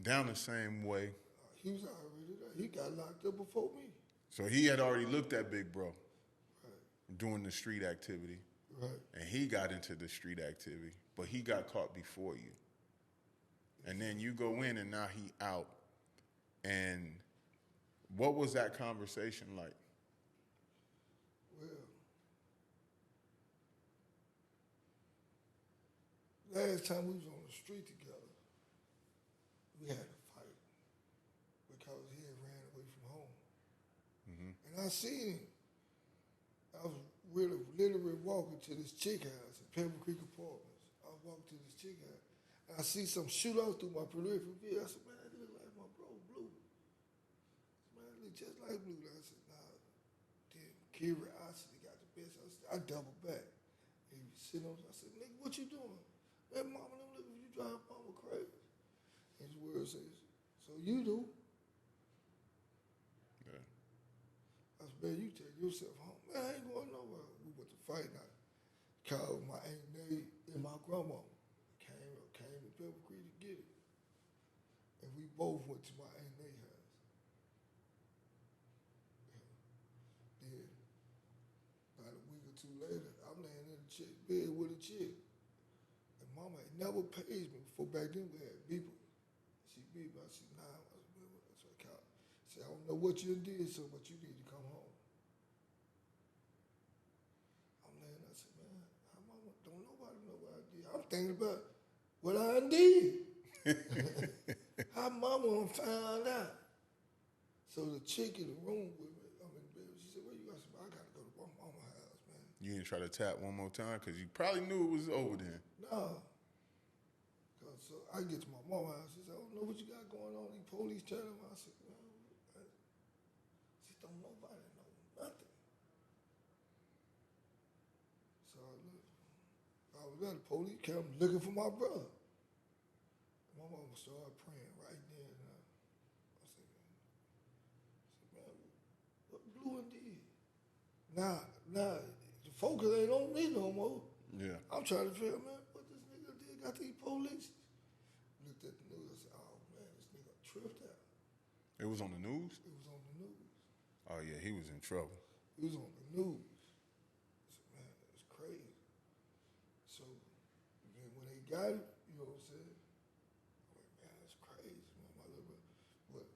A: down the same way.
B: He was already there. He got locked up before me.
A: So he had already looked at Big Bro
B: Right.
A: doing the street activity.
B: Right.
A: And he got into the street activity, but he got caught before you. And then you go in and now he out. And what was that conversation like?
B: Well, last time we was on the street together, we had a fight because he had ran away from home.
A: Mm-hmm.
B: And I seen him. I was literally walking to this chick house in Pebble Creek Apartments. I was walking to this chick house. And I see some shoot out through my peripheral view. I said, man, that look like my bro, Blue. Man, it look just like Blue. I said, nah, damn, curiosity got the best. I doubled back. And he was sitting on, I said, nigga, what you doing? Man, mama, them look, you drive mama crazy. And his word says, so you do.
A: Yeah.
B: I said, man, you take yourself home. Man, I ain't going nowhere. We went to fight night. Called my Aunt Nay and my grandma. Came to Pebble Creek to get it. And we both went to my Aunt Nay's house. Then, about a week or two later, I'm laying in the bed with a chick. And mama had never paid me before. Back then we had people. She beat me. I said, nah. I said, that's what I called. She said, I don't know what you did, so but you need to come home. I'm laying there. I said, man, how mama, don't nobody know what I did. I'm thinking about what I did. How mama found out. So the chick in the room with me, I'm in bed. She said, where you
A: You didn't try to tap one more time because you probably knew it was over then.
B: Nah. So I get to my mama's house. She said, I don't know what you got going on. These police telling me. I said, well, she don't nobody know nothing. So I was at the police camp looking for my brother. My mama started praying right then. And I said, man, what Blue and did? Nah, the focus ain't on me no more.
A: Yeah.
B: I'm trying to figure, man, what this nigga did, got these police. Looked at the news, I said, oh man, this nigga tripped out.
A: It was on the news?
B: It was on the news.
A: Oh, yeah, he was in trouble.
B: It was on the news. I said, man, it's crazy. So then when they got it, you know what I'm saying? I'm like, man, that's crazy, man, my little brother.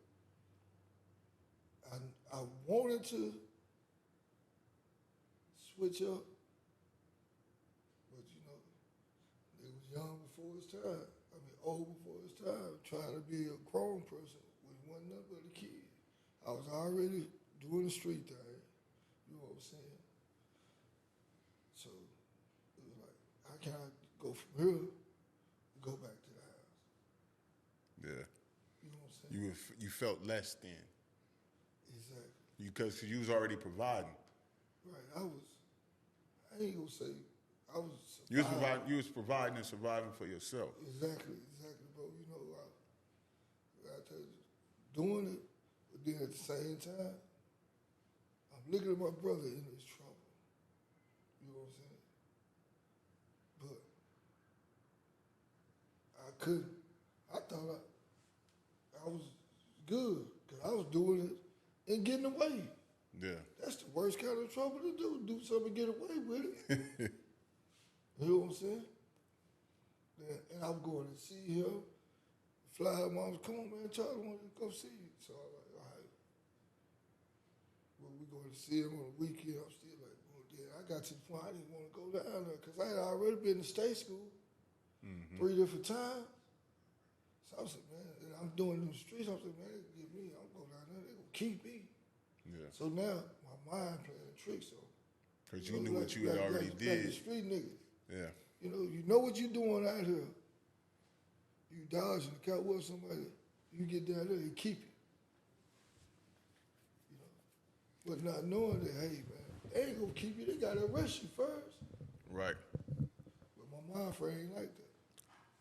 B: But I wanted to switch up, but you know, they was young before his time. I mean, old before his time, trying to be a grown person when he wasn't nothing but a kid. I was already doing the street thing, you know what I'm saying? So it was like, how can I go from here and go back to the house?
A: Yeah.
B: You know what I'm saying?
A: You felt less than.
B: Exactly.
A: Because you was already providing.
B: Right. I ain't gonna say I was
A: You was providing and surviving for yourself.
B: Exactly, bro. You know, I tell you, doing it, but then at the same time, I'm looking at my brother in his trouble. You know what I'm saying? But I couldn't. I thought I was good because I was doing it and getting away.
A: Yeah.
B: That's the worst kind of trouble to do something and get away with it. You know what I'm saying? And I'm going to see him, fly her mom, come on, man, Charlie wants to go see you. So I'm like, all right. Well, we going to see him on the weekend. I'm still like, well, then I got to the point I didn't want to go down there because I had already been to state school 3 different times. So I was like, man, and I'm doing it in the streets. I was like, man, they can get me. I'm going down there. They going to keep me.
A: Yeah.
B: So now my mind playing tricks on.
A: Because you knew what you had already did.
B: Like the street niggas.
A: Yeah.
B: You know what you doing out here. You dodging the cat with somebody. You get down there, they keep you. But not knowing that, hey man, they ain't gonna keep you. They gotta arrest you first.
A: Right.
B: But my mind frame ain't like that.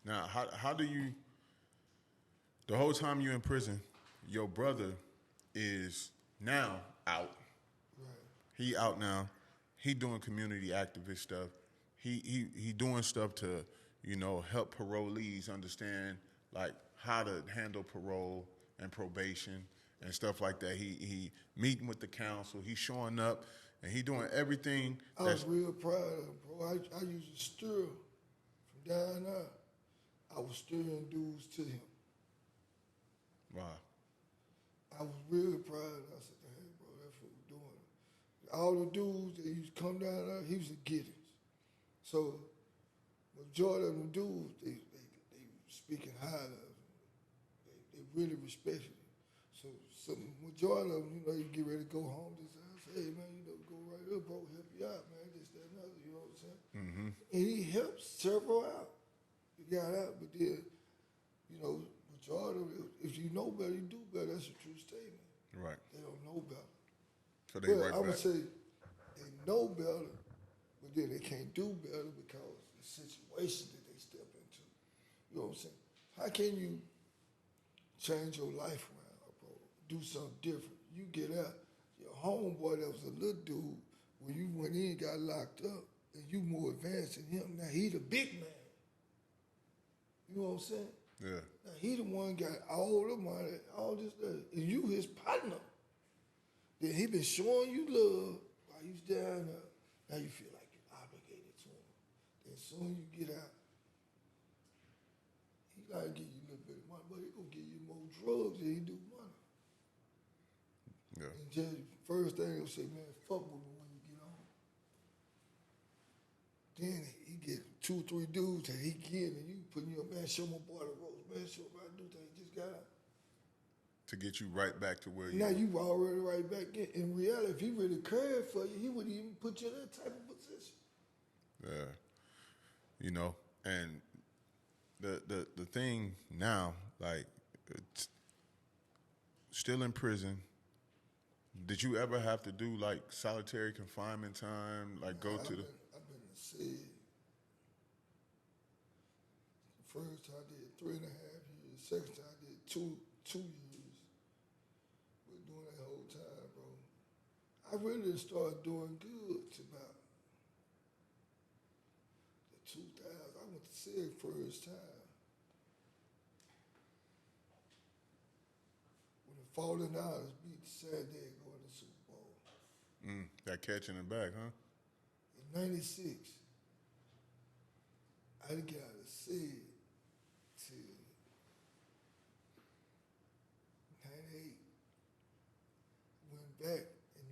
A: Now, how do you? The whole time you in prison, your brother is now out.
B: Right.
A: He out now. He doing community activist stuff. He doing stuff to, help parolees understand like how to handle parole and probation and stuff like that. He meeting with the council. He's showing up and he doing everything.
B: I was real proud of him, bro. I used to steer from down there. I was steering dudes to him.
A: Wow.
B: I was really proud of him. I said, hey, bro, that's what we're doing. All the dudes that used to come down there, he was a Giddens. So, majority of them dudes, they speaking highly of him. They really respected him. So, majority of them, you get ready to go home. They say, hey, man, go right here, bro, help you out, man, this, that, and other, you know what I'm saying? Mm-hmm. And he helped several out. He got out, but then, majority of them, if you know better, you do better. That's a true statement.
A: Right.
B: They don't know better.
A: So they right
B: I would
A: back.
B: say they know better, but then they can't do better because the situation that they step into. You know what I'm saying? How can you change your life around, bro? Do something different. You get out. Your homeboy that was a little dude, when you went in, got locked up, and you more advanced than him. Now he the big man. You know what I'm saying?
A: Yeah.
B: Now he the one got all the money, all this stuff, and you his partner. Then he been showing you love while you was down there. Now you feel like you're obligated to him. Then as soon as you get out, he gotta give you a little bit of money, but he gonna give you more drugs than he do money.
A: Yeah.
B: And just first thing he'll say, man, fuck with me when you get on. Then he get 2 or 3 dudes that he get, and you putting your man, show my boy the ropes, man, show him how to do things. He just got out.
A: to get you right back to where you
B: Now
A: were.
B: you already right back in. In reality, if he really cared for you, he wouldn't even put you in that type of position.
A: Yeah. You know, and the thing now, like, it's still in prison. Did you ever have to do like solitary confinement time? Like go to the
B: I've been to see. First time I did 3.5 years. Second time I did two years. But during that whole time, bro, I really didn't start doing good to about the 2000. I went to SIG first time. When the Fallen Owls beat the San Diego in the Super Bowl.
A: that catch in the back, huh?
B: In '96, I didn't get out of SIG till '98. Went back in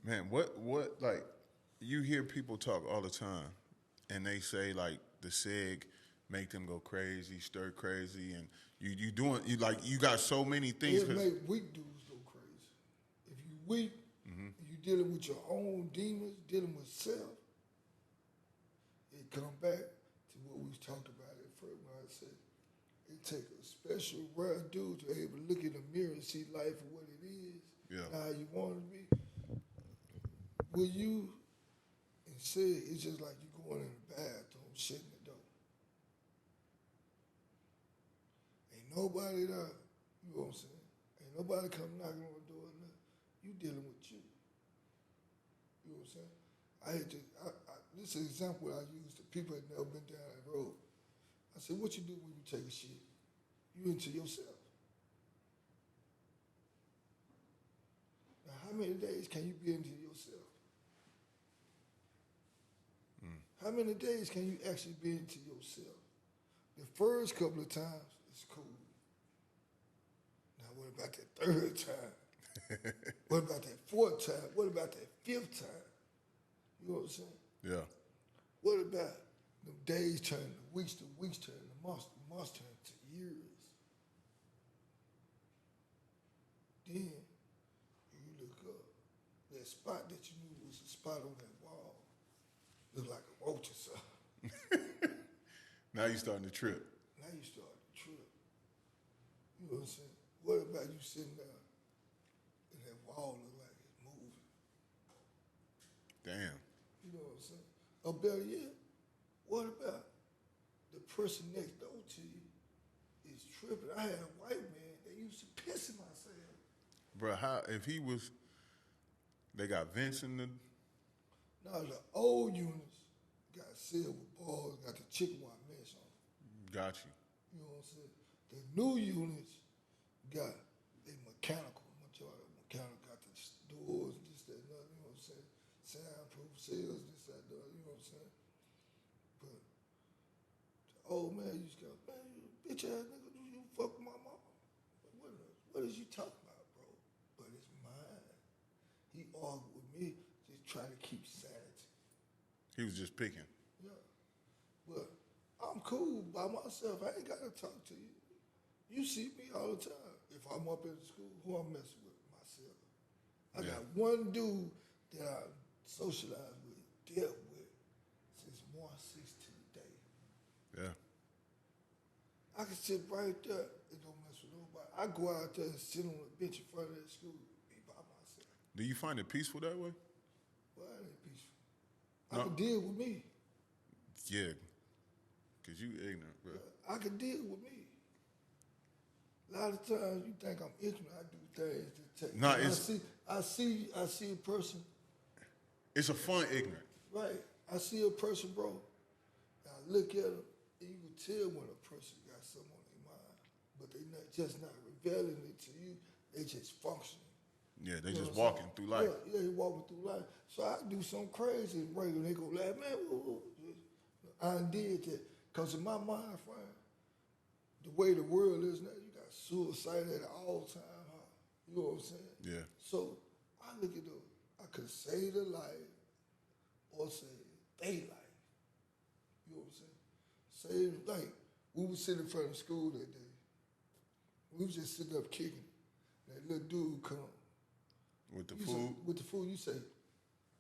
B: '99.
A: Man, what like you hear people talk all the time, and they say like the SIG make them go crazy, stir crazy, and you doing you like you got so many things.
B: It make weak dudes go crazy. If you weak, and you dealing with your own demons, dealing with self, it come back to what we talked about at first when I said it take a special rare dude to be able to look in the mirror and see life for what it is, not how you want it to be. With you and say it's just like you going in the bathroom, shutting the door. Ain't nobody there, you know what I'm saying? Ain't nobody come knocking on the door or nothing. You dealing with you. You know what I'm saying? This is an example I use to people that never been down that road. I said, what you do when you take a shit? You into yourself. Now, how many days can you be into yourself? How many days can you actually be into yourself? The first couple of times, it's cool. Now, what about that third time? What about that fourth time? What about that fifth time? You know what I'm saying?
A: Yeah.
B: What about the days turn to weeks turn to months turn to years? Then you look up, that spot that you knew was a spot on that wall looked like a roach or something.
A: Now you starting to trip.
B: Now you start to trip. You know what I'm saying? What about you sitting there and that wall look like it's moving?
A: Damn.
B: You know what I'm saying? Or better yet, what about the person next door to you is tripping? I had a white man that used to piss in my cell.
A: Bro, how if he was they got vents in the
B: Now the old units got sealed with balls, got the chicken wire mesh on them.
A: got you.
B: You know what I'm saying? The new units got a mechanical, mechanical got the doors, this, that, and that, you know what I'm saying? Soundproof seals, this, that, that, you know what I'm saying? But the old man used to go, man, you bitch ass nigga, you fuck my mama. What is you talking about, bro? But it's mine. He argued with me, just trying to keep sanity.
A: He was just picking.
B: Yeah. But I'm cool by myself. I ain't got to talk to you. You see me all the time. If I'm up in school, who I'm messing with? Myself. I got one dude that I socialized with, dealt with, since March 6th to today.
A: Yeah.
B: I can sit right there and don't mess with nobody. I go out there and sit on the bench in front of that school, be by myself.
A: Do you find it peaceful that way?
B: Well, it ain't peaceful. I can deal with me.
A: Yeah. Cause you ignorant, bro.
B: I can deal with me. A lot of times you think I'm ignorant. I do things to take.
A: Nah,
B: I see a person.
A: It's a fun ignorant.
B: Right. I see a person, bro. And I look at them, and you can tell when a person got something on their mind, but they just not revealing it to you. They just functioning.
A: Yeah, they
B: You know
A: just
B: what I'm
A: walking
B: saying?
A: through life.
B: Yeah, they walking through life. So I do something crazy, and right, and they go laugh, man. Woo. I did that because in my mind, friend, the way the world is now, you got suicide at all time. Huh? You know what I'm saying?
A: Yeah.
B: So I look at those. I could save their life or save their life. You know what I'm saying? Save, like, we were sitting in front of school that day. We was just sitting up kicking. That little dude come.
A: With the
B: You
A: food?
B: Say, with the food, you say,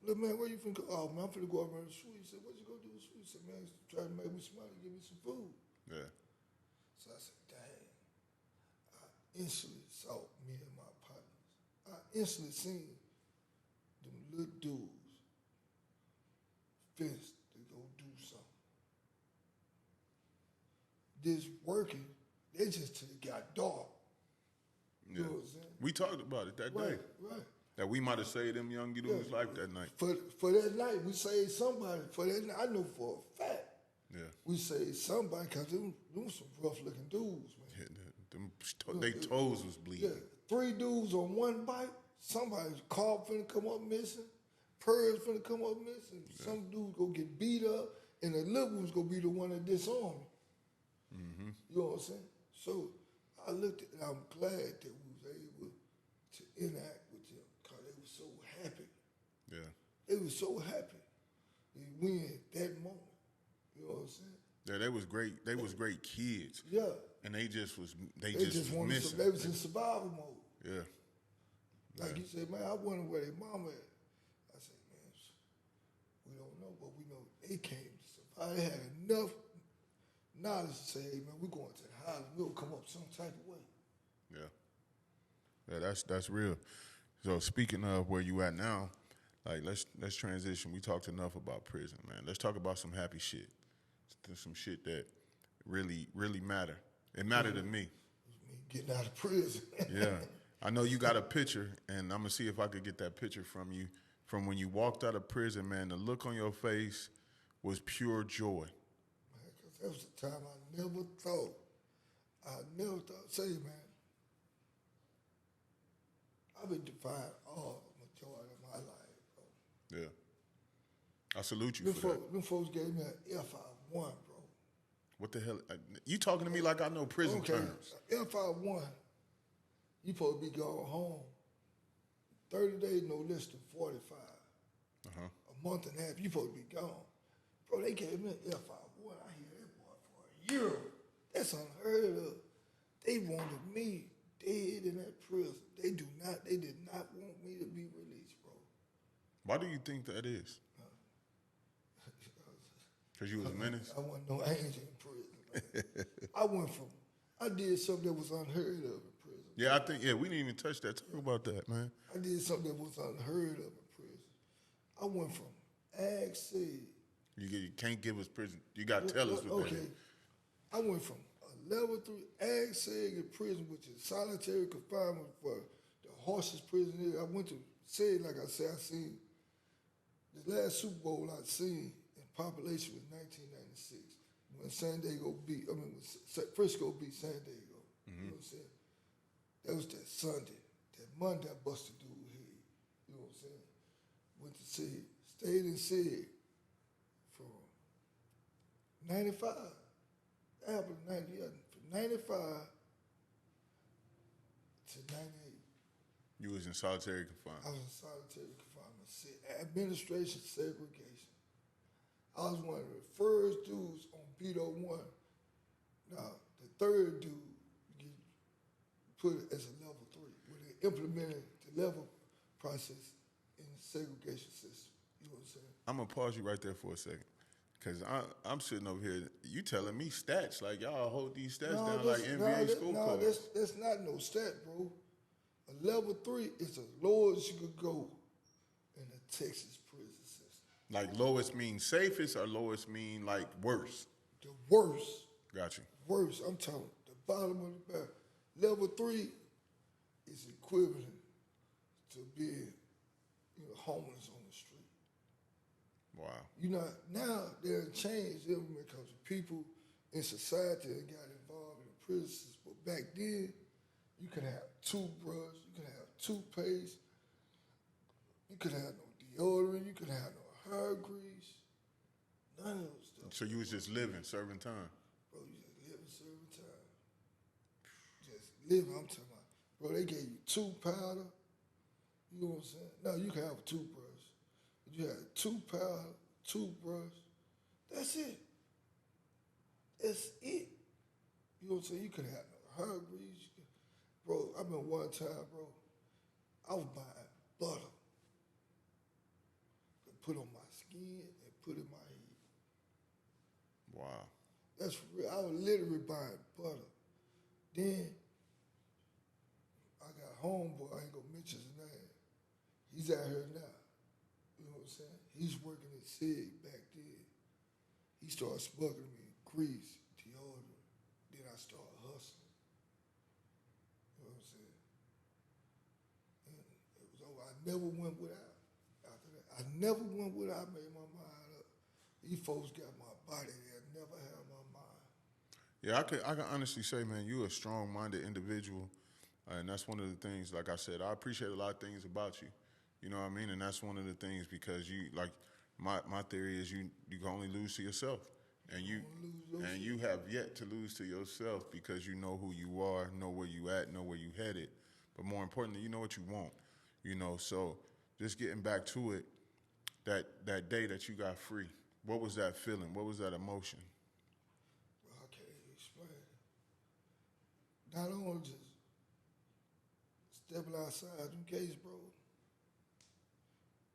B: look, man, where you finna go? Oh, man, I'm finna go out around the street. He said, what you gonna do with the street? He said, man, try to make me some money, give me some food.
A: Yeah.
B: So I said, dang. I instantly saw me and my partners. I instantly seen them little dudes fist to go do something. This working, they just till it got dark. You know what I'm saying?
A: We talked about it that
B: Right,
A: day.
B: right.
A: That we might have saved them young dudes' life that night.
B: For that night, we saved somebody. For that night, I know for a fact.
A: Yeah.
B: We saved somebody because them some rough looking dudes, man.
A: Yeah, they toes was bleeding.
B: Yeah, 3 dudes on one bike. Somebody's car finna come up missing. Purrs finna come up missing. Yeah. Some dude gonna get beat up, and the little one's gonna be the one that disarmed me. Mm-hmm. You know what I'm saying? So I looked at it, I'm glad that we was able to interact with them because they were so happy. Yeah. They were so happy to win that moment. You know what I'm saying?
A: Yeah, they was great. They was great kids.
B: Yeah.
A: And they just was
B: they
A: just was missing.
B: They was in survival mode.
A: Yeah.
B: Like you said, man, I wonder where their mama at. I said, man, we don't know, but we know they came to survive. They had enough knowledge to say, hey, man, we're going to the house. We'll come up some type of way.
A: Yeah. Yeah, that's real. So speaking of where you at now, like let's transition. We talked enough about prison, man. Let's talk about some happy shit. Some shit that really, really matter. It mattered to me.
B: Getting out of prison.
A: Yeah. I know you got a picture, and I'm going to see if I could get that picture from you. From when you walked out of prison, man, the look on your face was pure joy.
B: Man, because that was the time I never thought. Say, man, I've been defied all the majority of my life, bro.
A: Yeah. I salute you for that.
B: Them folks gave me an FI1, bro.
A: What the hell? You talking to me like I know prison terms.
B: FI1, you supposed to be going home 30 days, no less than 45. A month and a half, you supposed to be gone. Bro, they gave me an FI1. I hear that boy for a year. That's unheard of. They wanted me dead in that prison. They did not want me to be released, bro.
A: Why do you think that is? Because you was a menace?
B: I wasn't no angel in prison. I did something that was unheard of in prison.
A: Yeah, we didn't even touch that. Talk about that, man.
B: I did something that was unheard of in prison. I went from ag sig.
A: You can't give us prison. You got to tell us what that is.
B: I went from a level 3 ag sig in prison, which is solitary confinement for the harshest prison there. I went to SEG, like I said, I seen the last Super Bowl I seen in population was 1996 when Frisco beat San Diego. Mm-hmm. You know what I'm saying? That was that Sunday. That Monday I busted dude head. You know what I'm saying? Went to SEG, stayed in SEG from 95. That happened in 90, from 95 to 98.
A: You was in solitary confinement.
B: I was in solitary confinement. Administration segregation. I was one of the first dudes on Beto 1. Now, the third dude get put it as a level 3, where they implemented the level process in the segregation system. You know what I'm saying?
A: I'm going to pause you right there for a second. Because I'm sitting over here, you telling me stats, like y'all hold these stats down like NBA scorecards.
B: No, that's not no stat, bro. A level 3 is the lowest you could go in the Texas prison system.
A: Like lowest mean safest or lowest mean like worse?
B: The worst.
A: Got you.
B: Worst, I'm talking the bottom of the barrel. Level 3 is equivalent to being homeless on the street.
A: Wow.
B: Now they're changed because people in society that got involved in the prison system. But back then, you could have toothbrush, you could have toothpaste, you could have no deodorant, you could have no hair grease, none of those stuff.
A: So you was just living, serving time?
B: Bro, you just living, serving time. Just living, I'm talking about. Bro, they gave you tooth powder, you know what I'm saying? Now you can have a toothbrush. You had tooth powder, toothbrush, that's it. That's it. You know what I'm saying? You could have no hair grease. Bro, I remember one time, bro, I was buying butter to put on my skin and put in my head.
A: Wow.
B: That's real. I was literally buying butter. Then I got a homeboy, I ain't gonna mention his name. He's out here now. You know what I'm saying? He's working at SIG back then. He started smuggling me grease, deodorant. Then I started hustling. You know what I'm saying? And it was over. I never went without. After that, I never went without. I made my mind up. These folks got my body. They never had my mind.
A: Yeah, I can honestly say, man, you're a strong-minded individual, and that's one of the things. Like I said, I appreciate a lot of things about you. You know what I mean? And that's one of the things because you like my theory is you can only lose to yourself, and you have yet to lose to yourself because you know who you are, know where you at, know where you headed, but more importantly, you know what you want. You know, so just getting back to it, that day that you got free, what was that feeling? What was that emotion?
B: Well, I can't explain it. Not only just stepping outside them gates, bro.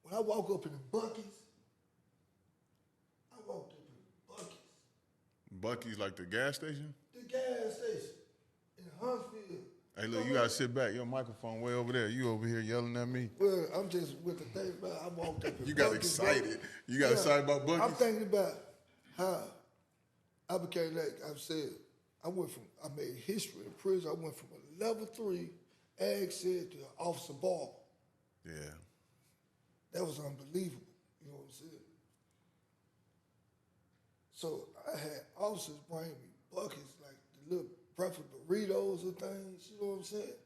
B: When I walk up in the Buc-ee's, I walked up in the Buc-ee's.
A: Buc-ee's like the gas station?
B: The gas station in Huntsville.
A: Hey, look, you gotta sit back. Your microphone way over there. You over here yelling at me.
B: Well, I'm just with the thing about I walked up in
A: You got
B: Buc-ee's,
A: excited.
B: bro.
A: You got excited about Buc-ee's?
B: I'm thinking about how I became, like I've said, I made history in prison. I went from a level 3 ag said to officer ball.
A: Yeah.
B: That was unbelievable. You know what I'm saying? So I had officers bring me buckets, like the little breakfast burritos and things, you know what I'm saying?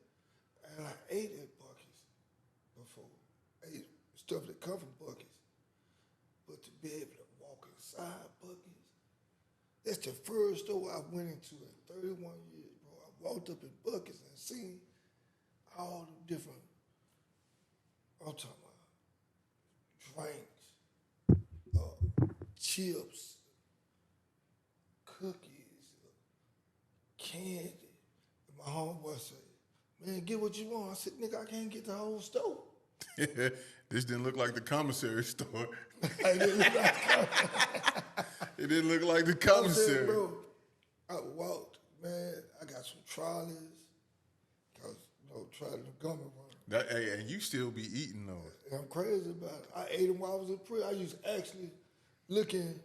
B: And I ate at buckets before. Ate stuff that come from buckets. But to be able to walk inside buckets, that's the first store I went into in 31 years, bro. I walked up in buckets and seen all the different, I'm talking about, drinks, chips, cookies, candy. And my homeboy said, man, get what you want. I said, nigga, I can't get the whole store.
A: This didn't look like the commissary store.
B: It didn't look like
A: It didn't look like the
B: I said,
A: commissary.
B: bro, I walked, man, I got some trolleys, because, trolley the gummy run.
A: Hey, and you still be eating those.
B: And I'm crazy about it. I ate them while I was in prison. I used to actually look in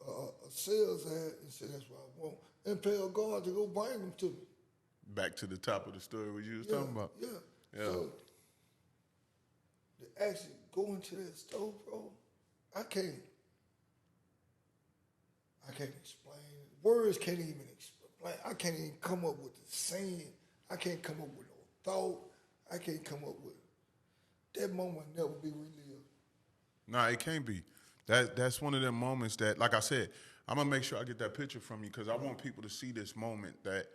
B: a sales ad and say, that's what I want, and pay a guard to go bring them to me.
A: Back to the top of the story what you was talking about.
B: Yeah.
A: Yeah.
B: So, to actually go into that store, bro, I can't explain it. Words can't even explain. I can't even come up with the saying. I can't come up with no thought. I can't come up with that moment never be relived.
A: Nah, it can't be. That's one of them moments that, like I said, I'm gonna make sure I get that picture from you because I want people to see this moment that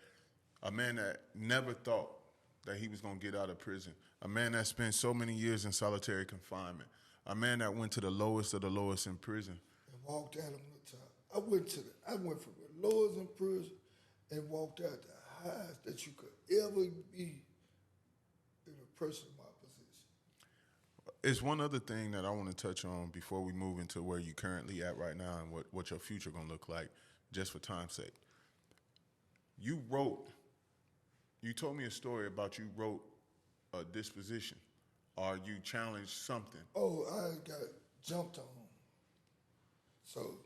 A: a man that never thought that he was gonna get out of prison, a man that spent so many years in solitary confinement, a man that went to the lowest of the lowest in prison.
B: And walked out on the top. I went from the lowest in prison and walked out the highest that you could ever be in a person in my position.
A: It's one other thing that I want to touch on before we move into where you currently at right now and what your future gonna look like, just for time's sake. You told me a story about you wrote a disposition or you challenged something.
B: Oh, I got jumped on. So.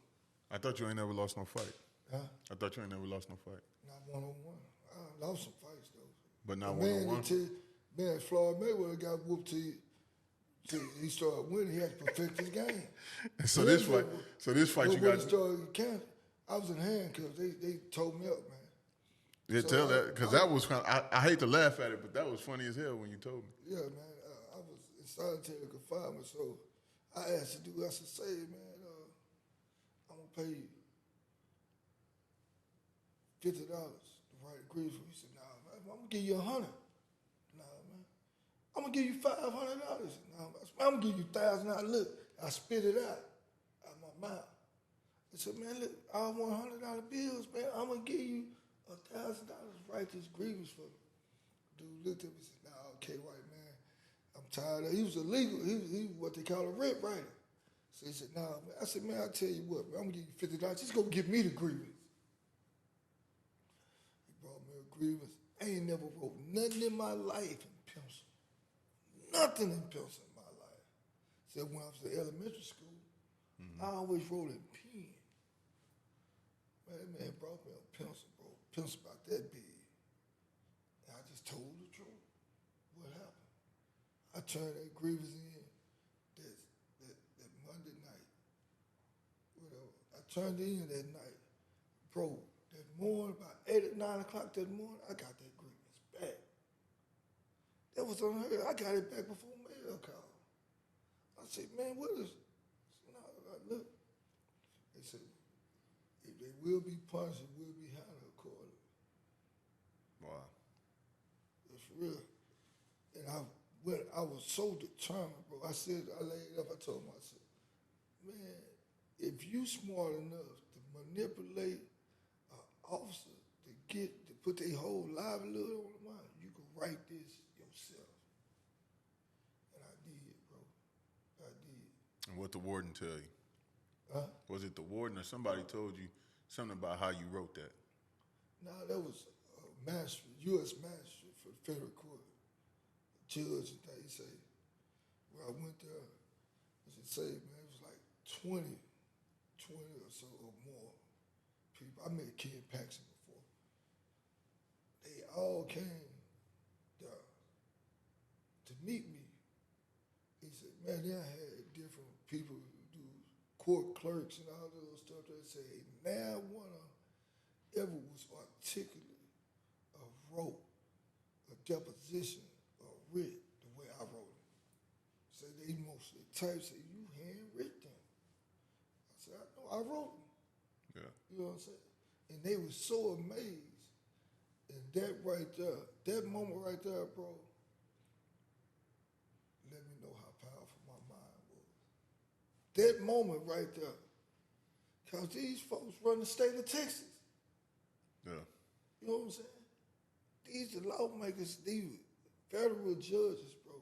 A: I thought you ain't never lost no fight.
B: Huh?
A: I thought you ain't never lost no fight.
B: Not one-on-one. I lost some fights, though.
A: But not one-on-one?
B: Man, Floyd Mayweather got whooped till he started winning. He had to perfect his game.
A: So this fight you got.
B: When he started counting, I was in handcuffs. They told me up, man.
A: Yeah,
B: So
A: tell that, because that was kind of, I hate to laugh at it, but that was funny as hell when you told me.
B: Yeah, man. I was in solitary confinement, so I asked the dude, I said, say, man, I'm going to pay you $50 to write a grief for you. He said, nah, man, I'm going to give you $100. Nah, man. I'm going to give you $500. Nah, man, I'm going to give you $1,000. Look, I spit it out my mouth. I said, man, look, I want $100 bills, man. I'm going to give you $1,000 to write this grievance for me. dude looked at me and said, "Nah, K.White, man, I'm tired of." He was illegal. He was what they call a rent writer. So he said, "Nah, man." I said, "Man, I tell you what, man, I'm gonna give you $50. Just go give me the grievance." He brought me a grievance. I ain't never wrote nothing in my life in pencil. Nothing in pencil in my life. So when I was in elementary school, I always wrote in pen. Man, that man brought me a pencil, bro. Pencil about that big. And I just told the truth. What happened? I turned that grievance in that Monday night. Whatever. I turned it in that night. Bro, that morning, about 8 or 9 o'clock that morning, I got that grievance back. That was unheard of. I got it back before mail called. I said, "Man, what is?" No, I look. They said, "If they will be punished, it will be handled accordingly."
A: Wow.
B: It's real. And I was so determined, bro. I said, I laid up, I told myself, "Man, if you smart enough to manipulate an officer to put their whole livelihood on the line, you can write this yourself." And I did, bro. I did.
A: And what the warden tell you?
B: Huh?
A: Was it the warden or somebody told you something about how you wrote that?
B: No, that was a magistrate, U.S. magistrate for the federal court. Judge and that. He say, well, I went there, he said, man, it was like 20 or so or more people. I met Ken Paxton before. They all came there to meet me. He said, man, they had different people who do court clerks and all those stuff. They say, now one of them ever was articulate or wrote a deposition or writ the way I wrote them. So they mostly type, say, you handwritten them. I said, I know, I wrote them.
A: Yeah.
B: You know what I'm saying? And they were so amazed. And that right there, that moment right there, bro, let me know how powerful my mind was. That moment right there. Because these folks run the state of Texas.
A: Yeah.
B: You know what I'm saying? These are lawmakers, these federal judges, bro.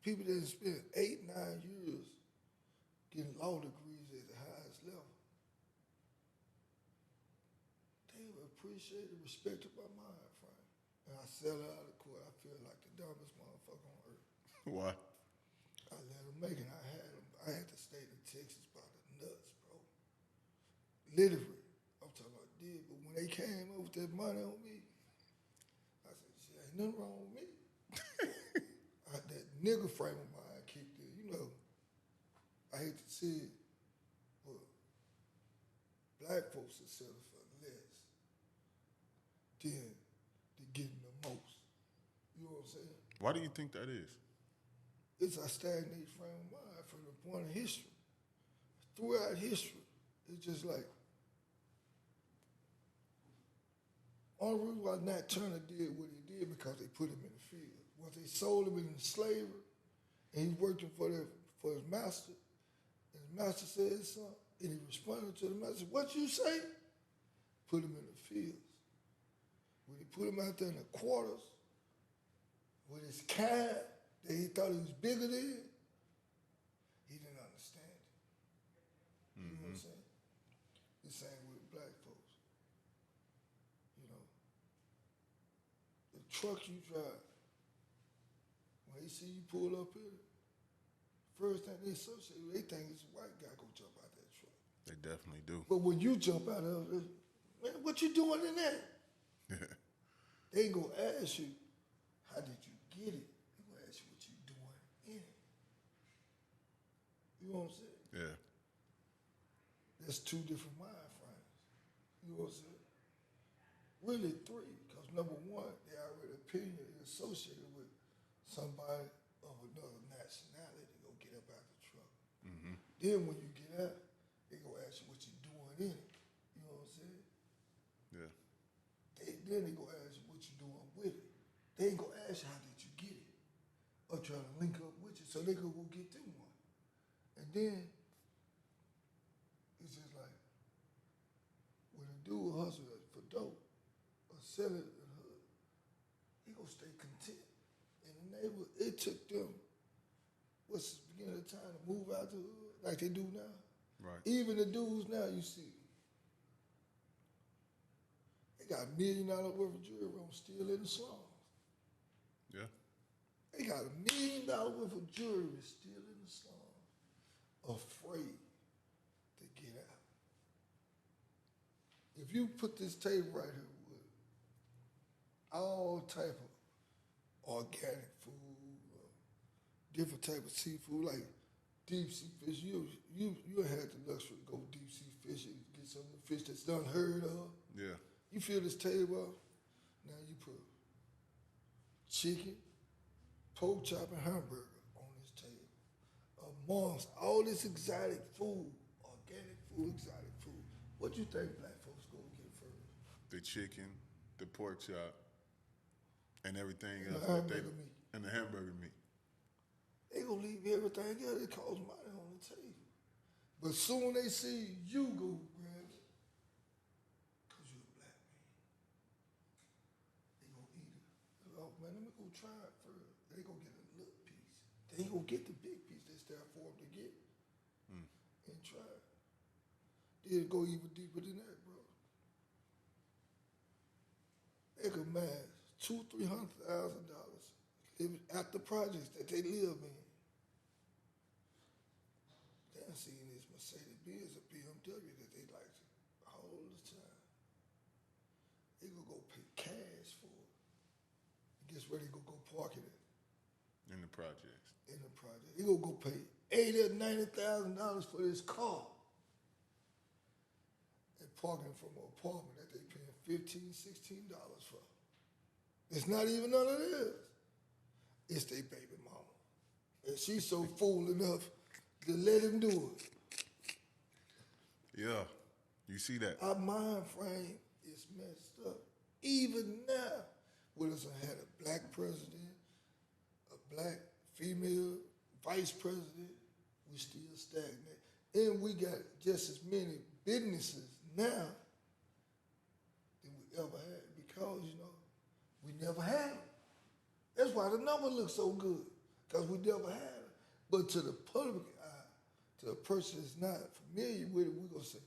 B: People that spend 8, 9 years getting law degrees at the highest level. They appreciate and respected my mind frame. And I sell it out of court. I feel like the dumbest motherfucker on earth.
A: Why?
B: I let them make it. I had the state of Texas by the nuts, bro. Literally. I'm talking about did, but when they came up with that money on me, I said, shit, ain't nothing wrong with me. That nigga frame of mine kicked in. You know, I hate to see it, but black folks are selling for less than they getting the most. You know what I'm saying?
A: Why do you think that is?
B: It's a stagnate frame of mind from the point of history. Throughout history, it's just like, only reason why Nat Turner did what he did because they put him in the field. Once they sold him into slavery, and he worked for his master, and his master said something, and he responded to the master, what you say? Put him in the fields. When he put him out there in the quarters, with his kind that he thought he was bigger than, he didn't understand it. You know what I'm saying? The same with black folks. You know, the truck you drive, when they see you pull up here, first thing they associate with, they think it's a white guy gonna jump out that truck.
A: They definitely do.
B: But when you jump out of it, man, what you doing in there? They ain't gonna ask you, how did you get it? They gonna ask you what you doing in it. You know what I'm saying?
A: Yeah.
B: That's 2 different mind frames. You know what I'm saying? Really 3, because number 1, they already opinion is associated with somebody of another nationality to go get up out the truck.
A: Mm-hmm.
B: Then when you get out, they gonna ask you what you doing in it. You know what I'm saying?
A: Yeah.
B: Then they gonna ask you what you doing with it. They ain't gonna ask you how did you get it, or try to link up with you, so they gonna go get them one. And then it's just like when a dude hustle for dope or sell it in the hood, he gonna neighbor, it took them, what's the beginning of time to move out the hood like they do now.
A: Right.
B: Even the dudes now, you see, they got $1 million worth of jewelry still in the slums.
A: Yeah.
B: They got $1 million worth of jewelry still in the slums, afraid to get out. If you put this table right here with all type of organic food, different type of seafood, like deep sea fish, you had the luxury to go deep sea fishing, get some of the fish that's unheard of.
A: Yeah.
B: You fill this table up, now you put chicken, pork chop, and hamburger on this table. Amongst all this exotic food, organic food, exotic food, what you think black folks gonna get first?
A: The chicken, the pork chop, and everything
B: And
A: else.
B: the hamburger meat.
A: And the hamburger meat.
B: They gonna leave everything else. It costs money on the table. But soon they see you go grab it, because you're a black man. They gonna eat it. Oh man, let me go try it first. They gonna get a little piece. They ain't gonna get the big piece that's there for them to get. And try it. They'll go even deeper than that, bro. They could amass $200,000-$300,000 living at the projects that they live in. They done seen this Mercedes-Benz or BMW that they like all the time. They gonna go pay cash for it. And guess where they gonna go park it at?
A: In the projects.
B: In the project. They gonna go pay $80,000 or $90,000 for this car. And parking from an apartment that they paying $15, $16 for. It's not even none of this. It's their baby mama. And she's so fool enough to let him do it.
A: Yeah. You see that?
B: Our mind frame is messed up. Even now, with us had a black president, a black female vice president, we still stagnant. And we got just as many businesses now than we ever had because, we never had them. That's why the number looks so good, because we never had them. But to the public eye, to a person that's not familiar with it, we're going to say,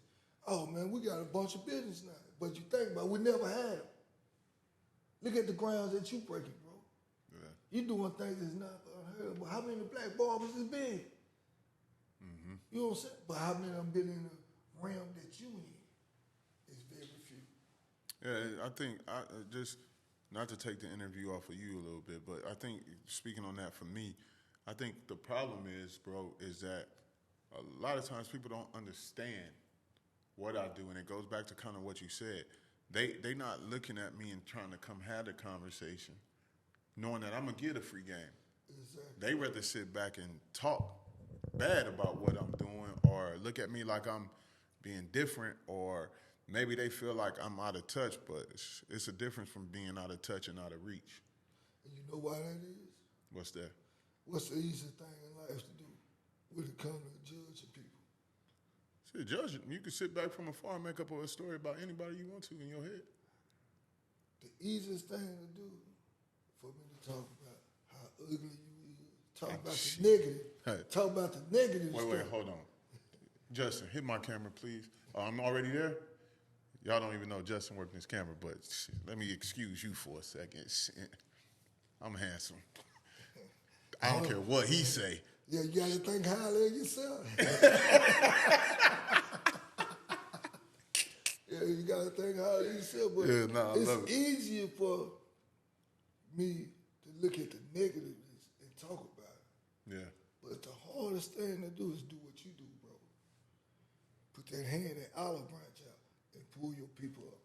B: oh, man, we got a bunch of business now. But you think about it, we never had them. Look at the grounds that you breaking, bro.
A: Yeah.
B: You doing things that's not unheard of. But how many black barbers is big?
A: Mm-hmm.
B: You know what I'm saying? But how many of them been in the realm that you in? It's very few.
A: Yeah, I think just not to take the interview off of you a little bit, but I think speaking on that for me, I think the problem is, bro, is that a lot of times people don't understand what I do, and it goes back to kind of what you said. They not looking at me and trying to come have the conversation, knowing that I'm gonna get a free game.
B: Exactly.
A: They rather sit back and talk bad about what I'm doing, or look at me like I'm being different, or maybe they feel like I'm out of touch, but it's a difference from being out of touch and out of reach.
B: And you know why that is?
A: What's that?
B: What's the easiest thing in life to do when it comes to judging people?
A: See, judge, you can sit back from afar and make up a story about anybody you want to in your head.
B: The easiest thing to do for me to talk about how ugly you is, talk about the negative, talk about the negative stuff.
A: Wait, hold on. Justin, hit my camera, please. I'm already there. Y'all don't even know Justin working his camera, but let me excuse you for a second. I'm handsome. I don't care what he say.
B: Yeah, you got to think highly of yourself. Yeah, you got to think highly of yourself. But
A: Yeah, nah, I love it.
B: it's easier for me to look at the negatives and talk about it.
A: Yeah.
B: But the hardest thing to do is do what you do, bro. Put that hand and olive branch out and pull your people up.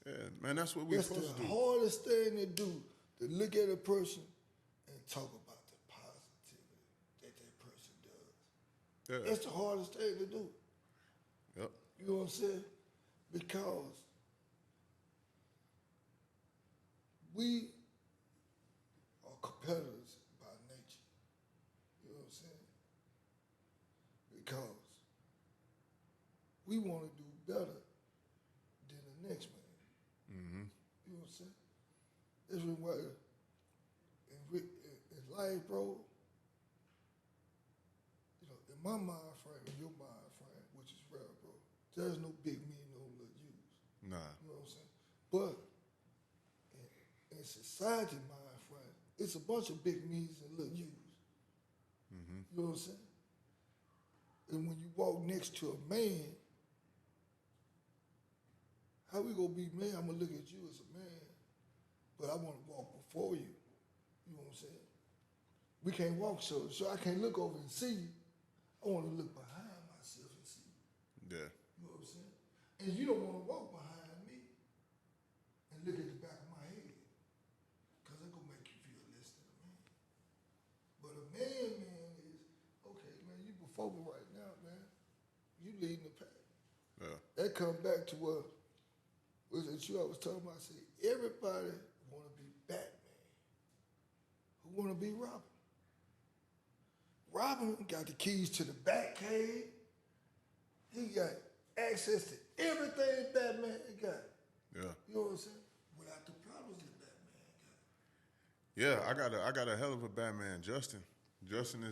A: Yeah, man, that's what we're
B: That's
A: supposed to
B: the
A: do.
B: hardest thing to do, to look at a person and talk about the positivity that person does.
A: Yeah.
B: That's the hardest thing to do.
A: Yep.
B: You know what I'm saying? Because we are competitors by nature. You know what I'm saying? Because we want to do better than the next man.
A: Mm-hmm.
B: You know what I'm saying? That's why life, bro, you know, in my mind frame, in your mind frame, which is rare, bro, there's no big me, no little U's.
A: Nah.
B: You know what I'm saying? But in society mind frame, it's a bunch of big me's and little U's.
A: Mm-hmm.
B: You know what I'm saying? And when you walk next to a man, how we gonna be man? I'm gonna look at you as a man, but I want to walk before you. You know what I'm saying? We can't walk so I can't look over and see you. I want to look behind myself and see you.
A: Yeah.
B: You know what I'm saying? And you don't want to walk behind me and look at the back of my head, because it's gonna make you feel less than a man. But a man is, okay, man, you before me right now, man. You leading the pack.
A: Yeah.
B: That come back to what was it you I was talking about? I said, everybody want to be Batman. Who want to be Robin? Robin got the keys to the Batcave. He got access to everything Batman got.
A: Yeah.
B: You know what I'm saying? Without the problems that Batman got.
A: Yeah, I got a hell of a Batman, Justin. Justin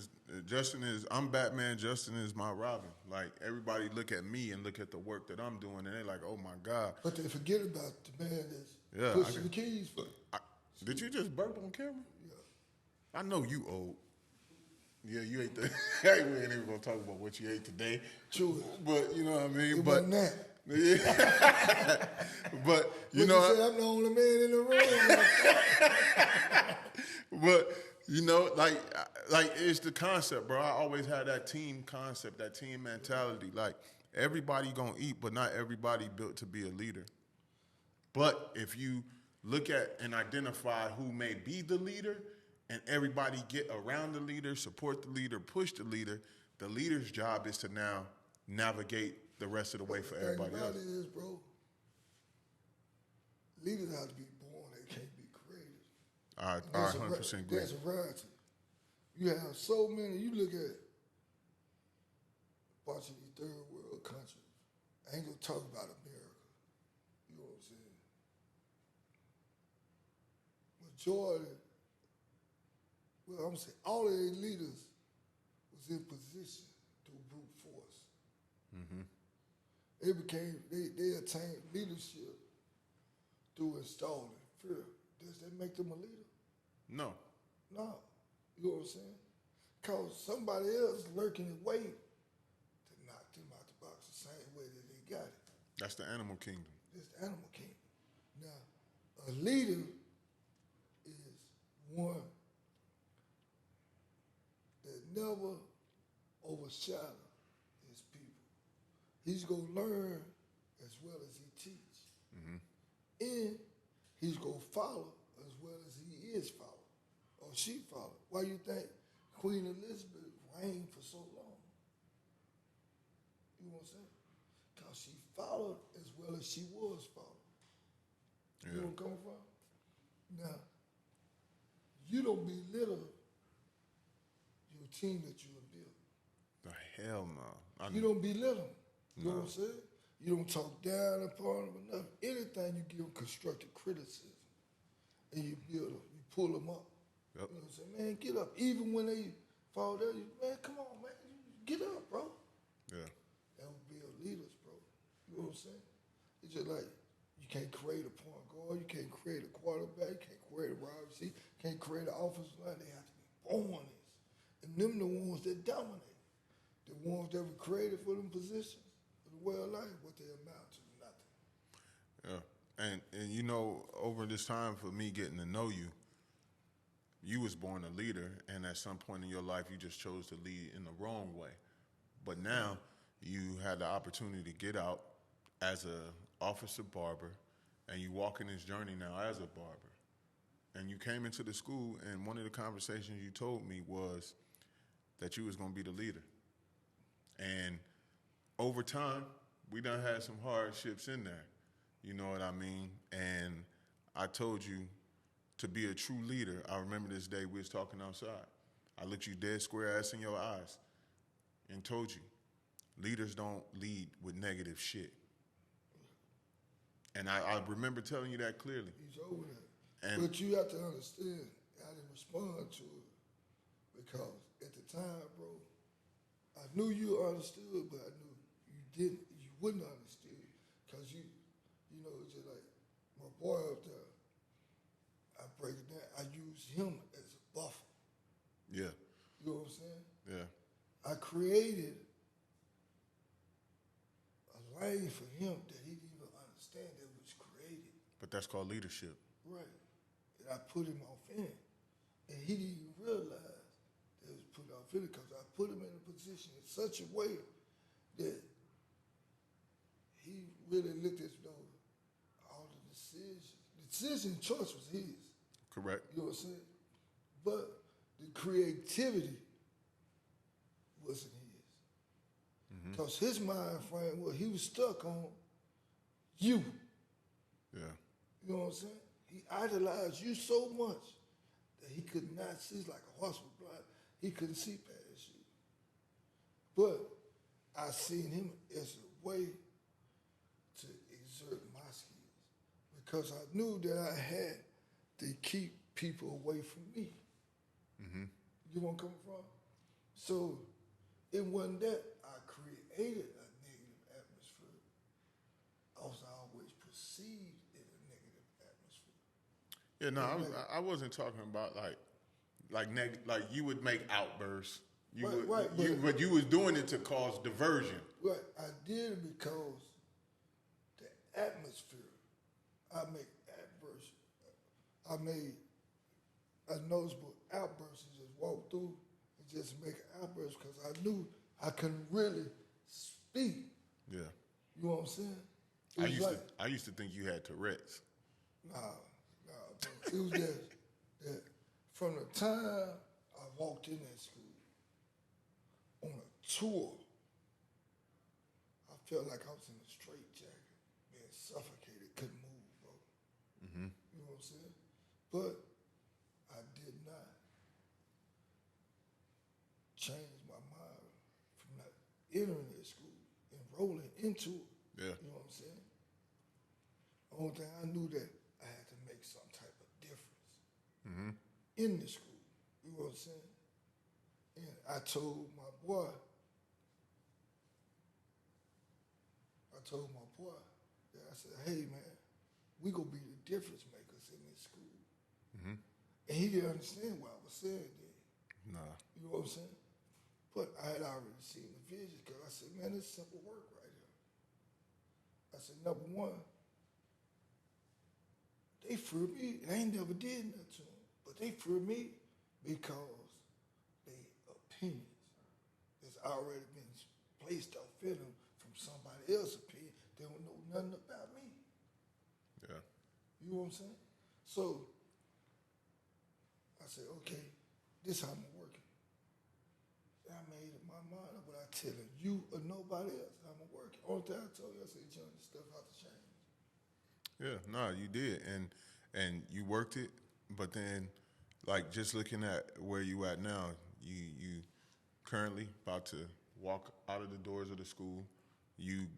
A: is I'm Batman, Justin is my Robin. Like, everybody look at me and look at the work that I'm doing and they're like, oh my God.
B: But they forget about the man that's pushing the keys for
A: did you just burp on camera?
B: Yeah.
A: I know you old. Yeah, you ate the we ain't even gonna talk about what you ate today.
B: True.
A: But you know what I mean?
B: It
A: But
B: wasn't that.
A: yeah. But you
B: What
A: know
B: you say, I'm the only man in the room.
A: But you know, like it's the concept, bro. I always had that team concept, that team mentality. Like, everybody gonna eat, but not everybody built to be a leader. But if you look at and identify who may be the leader, and everybody get around the leader, support the leader, push the leader's job is to now navigate the rest of the way for everybody else.
B: The thing about it is, bro, leaders have to be born, they can't be created.
A: I 100% agree.
B: There's a variety. You have so many, you look at a bunch of these third world countries. I ain't gonna talk about America. You know what I'm saying? Majority, well, I'm gonna say all of their leaders was in position through brute force.
A: Mm-hmm.
B: They attained leadership through installing fear. Does that make them a leader?
A: No.
B: No. You know what I'm saying? Because somebody else lurking in wait to knock them out the box the same way that they got it.
A: That's the animal kingdom.
B: It's the animal kingdom. Now, a leader is one that never overshadow his people. He's going to learn as well as he teach.
A: Mm-hmm.
B: And he's going to follow as well as he is followed. Or she followed. Why you think Queen Elizabeth reigned for so long? You know what I'm saying? Because she followed as well as she was followed.
A: Yeah.
B: You know where I'm coming from? Now, you don't belittle your team that you have built.
A: The hell no.
B: You don't belittle them. You know
A: No.
B: what I'm saying? You don't talk down upon them or nothing. Anything you give them constructive criticism and you build them, you pull them up.
A: Yep.
B: You know what I'm saying? Man, get up. Even when they fall down, man, come on, man. Get up, bro.
A: Yeah.
B: That would build leaders, bro. You know what I'm saying? It's just like you can't create a point guard, you can't create a quarterback, you can't create a wide receiver, can't create an offensive line. They have to be born this. And them the ones that dominate. The ones that were created for them positions in the world life, what they amount to, nothing.
A: Yeah. And you know, over this time for me getting to know you, you was born a leader, and at some point in your life, you just chose to lead in the wrong way. But now, you had the opportunity to get out as a officer barber, and you walk in this journey now as a barber. And you came into the school, and one of the conversations you told me was that you was going to be the leader. And over time, we done had some hardships in there. You know what I mean? And I told you, to be a true leader, I remember this day we was talking outside. I looked you dead square ass in your eyes and told you, leaders don't lead with negative shit. And I remember telling you that clearly.
B: He's over that. But you have to understand, I didn't respond to it because at the time, bro, I knew you understood, but I knew you didn't. You wouldn't understand because you know, it's just like my boy up there. I break it down. I use him as a buffer.
A: Yeah.
B: You know what I'm saying?
A: Yeah.
B: I created a lane for him that he didn't even understand that was created.
A: But that's called leadership.
B: Right. And I put him off in it. And he didn't even realize that it was put off in it because I put him in a position in such a way that he really looked at all the decisions. The decision and choice was his.
A: Correct.
B: You know what I'm saying? But the creativity wasn't his. Because his mind frame was he was stuck on you.
A: Yeah.
B: You know what I'm saying? He idolized you so much that he could not see like a horse was blind. He couldn't see past you. But I seen him as a way to exert my skills because I knew that I had to keep people away from me. You know where I'm coming from? So it wasn't that I created a negative atmosphere. I was always perceived in a negative atmosphere.
A: Yeah, no, I wasn't talking about like you would make outbursts. But you was doing it to cause diversion.
B: Right, I did it because the atmosphere. I make outbursts. I made a noticeable outburst and just walk through and just make an outburst because I knew I couldn't really speak.
A: Yeah.
B: You know what I'm saying?
A: I used to think you had Tourette's.
B: Nah, bro. It was that from the time I walked in that school on a tour, I felt like I was in a straitjacket, being suffocated, couldn't move, bro. You know what I'm saying? But I did not change my mind from not entering that school, enrolling into it.
A: Yeah.
B: You know what I'm saying? The only thing I knew that I had to make some type of difference in the school. You know what I'm saying? And I told my boy that I said, hey man, we gonna be the difference makers in this school. And he didn't understand what I was saying then.
A: Nah.
B: You know what I'm saying? But I had already seen the vision because I said, man, it's simple work right here. I said, number one, they fear me. And I ain't never did nothing to them. But they fear me because they opinions that's already been placed off in them from somebody else's opinion. They don't know nothing about me.
A: Yeah.
B: You know what I'm saying? So I said, okay, this how I'm working. I made up my mind up without telling you or nobody else how I'm working. Only thing I told you, I said, John, this stuff has to change.
A: Yeah, no, you did, and you worked it, but then, like, just looking at where you at now, you currently about to walk out of the doors of the school. You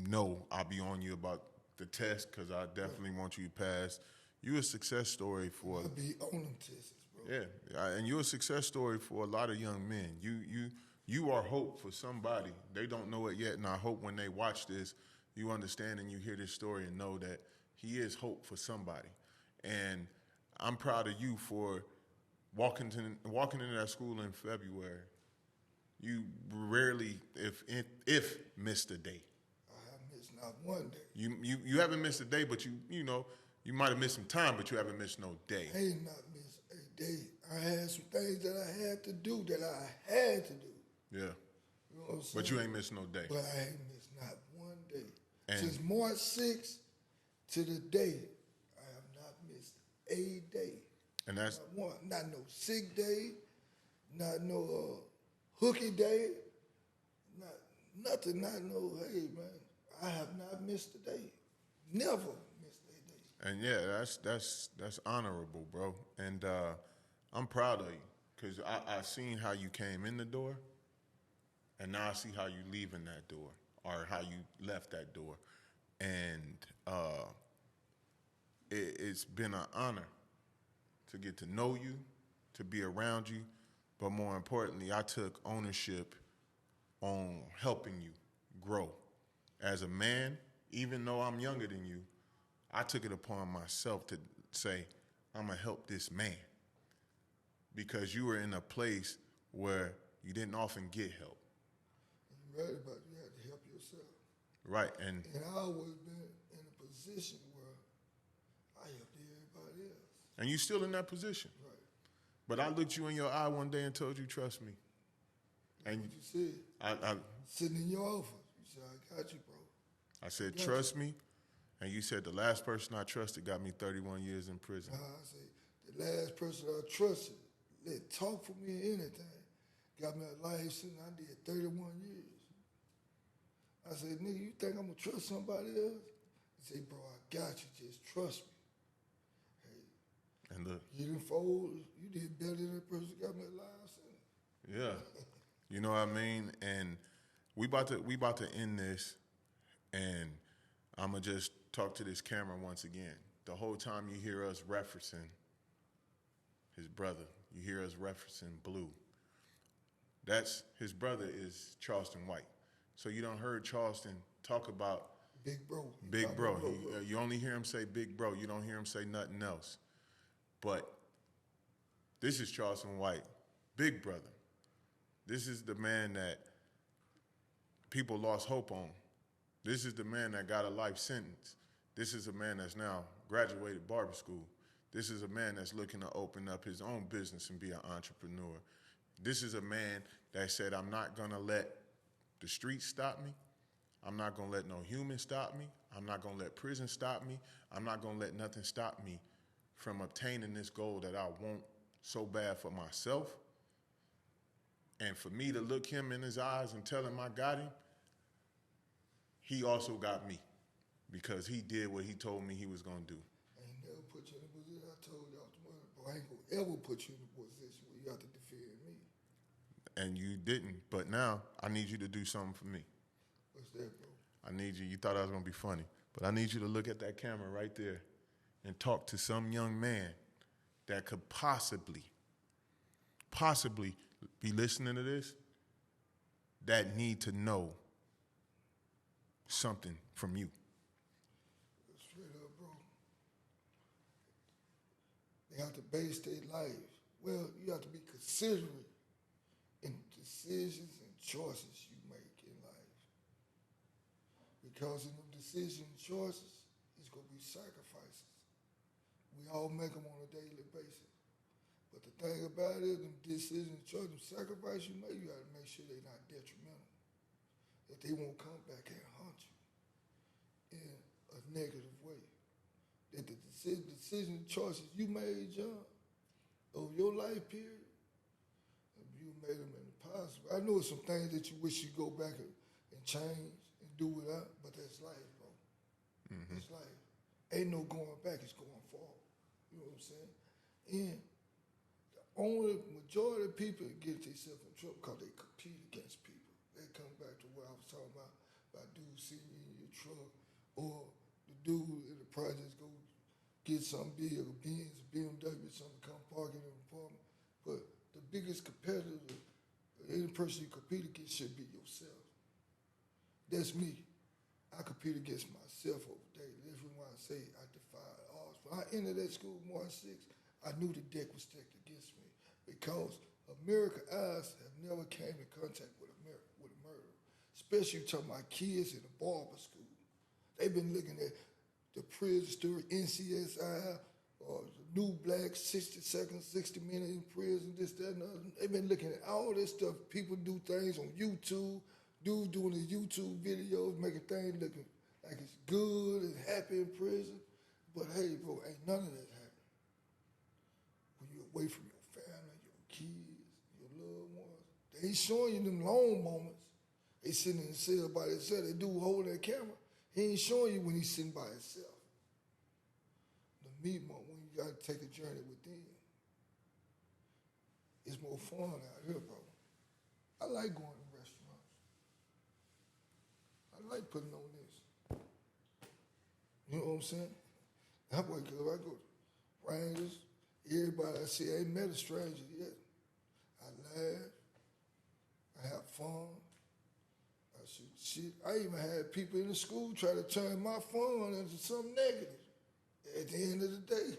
A: know I'll be on you about the test because I definitely want you to pass. You a success story for.
B: I'll be on them tests, bro.
A: Yeah, and you're a success story for a lot of young men. You are hope for somebody. They don't know it yet, and I hope when they watch this, you understand and you hear this story and know that he is hope for somebody. And I'm proud of you for walking into that school in February. You rarely, if missed a day.
B: I haven't missed not one day.
A: You haven't missed a day, but you know you might have missed some time, but you haven't missed no day.
B: I ain't not missed a day. I had some things that I had to do that I had to do.
A: Yeah.
B: You know what I'm saying?
A: But you ain't missed no day.
B: But I ain't missed not one day.
A: And
B: since March 6th to the day, I have not missed a day.
A: And that's
B: not one. Not no sick day, not no hooky day, not nothing, not no, hey man, I have not missed a day. Never missed a day.
A: and yeah, that's honorable, bro. And I'm proud of you because I seen how you came in the door, and now I see how you leaving that door or how you left that door, and it's been an honor to get to know you, to be around you, but more importantly, I took ownership on helping you grow. As a man, even though I'm younger than you, I took it upon myself to say, I'm going to help this man. Because you were in a place where you didn't often get help.
B: You're right about it. You had to help yourself.
A: Right. And
B: I always been in a position where I helped everybody else.
A: And you still in that position.
B: Right.
A: But I looked you in your eye one day and told you, trust me.
B: That's
A: And
B: what you said.
A: I
B: Sitting in your office. You said, I got you, bro.
A: I said, trust me. And you said, the last person I trusted got me 31 years in prison.
B: I said, the last person I trusted, let talk for me or anything, got me a life sentence. I did 31 years. I said, nigga, you think I'm going to trust somebody else? He said, bro, I got you. Just trust me. Hey,
A: And look.
B: You didn't fold. You did better than that person got me a life sentence.
A: Yeah. You know what I mean? And we about to end this, and I'm going to just talk to this camera once again. The whole time you hear us referencing his brother, you hear us referencing Blue. That's his brother is Charleston White. So you done heard Charleston talk about
B: Big bro.
A: Big bro. You only hear him say big bro. You don't hear him say nothing else. But this is Charleston White, big brother. This is the man that people lost hope on. This is the man that got a life sentence. This is a man that's now graduated barber school. This is a man that's looking to open up his own business and be an entrepreneur. This is a man that said, I'm not going to let the streets stop me. I'm not going to let no human stop me. I'm not going to let prison stop me. I'm not going to let nothing stop me from obtaining this goal that I want so bad for myself. And for me to look him in his eyes and tell him I got him, he also got me because he did what he told me he was going to do.
B: I ain't never put you in a position. I told y'all tomorrow, bro, I ain't going to ever put you in a position where you have to defend me.
A: And you didn't, but now I need you to do something for me.
B: What's that, bro?
A: I need you thought I was going to be funny, but I need you to look at that camera right there and talk to some young man that could possibly be listening to this that need to know something from you.
B: Straight up, bro. They have to base their life. Well, you have to be considerate in decisions and choices you make in life. Because in them decisions and choices, it's going to be sacrifices. We all make them on a daily basis. But the thing about it, them decisions and choices, them sacrifices you make, you got to make sure they're not detrimental. That they won't come back and haunt you in a negative way. That the decisions and choices you made, John, over your life period, you made them in the past. I know some things that you wish you go back and change and do without, but that's life, bro. Mm-hmm. It's life. Ain't no going back, it's going forward. You know what I'm saying? And the only majority of people get themselves in trouble because they compete against people. They come back to what I was talking about dude seeing you in your truck, or the dude in the projects go get something big, a Benz, a BMW, something, come park in an apartment. But the biggest competitor, any person you compete against should be yourself. That's me. I compete against myself over daily. That's why I say I defy odds. When I entered that school March 6th, I knew the deck was stacked against me because America's eyes have never came in contact with a murder. Especially you talking about kids in the barber school. They've been looking at the prison story, NCSI, or the new black 60 seconds, 60 minutes in prison, this, that, and other. They've been looking at all this stuff. People do things on YouTube, dudes doing the YouTube videos, making things looking like it's good and happy in prison. But hey, bro, ain't none of that happening. When you're away from your family, your kids, your loved ones, they ain't showing you them long moments. They sitting in the cell by themselves. They do holding that camera. He ain't showing you when he's sitting by himself. The meat moment when you got to take a journey within. It's more fun out here, bro. I like going to restaurants. I like putting on this. You know what I'm saying? I wake up, I go to Rangers. Everybody I see, I ain't met a stranger yet. I laugh. I have fun. I shoot shit. I even had people in the school try to turn my fun into something negative. At the end of the day,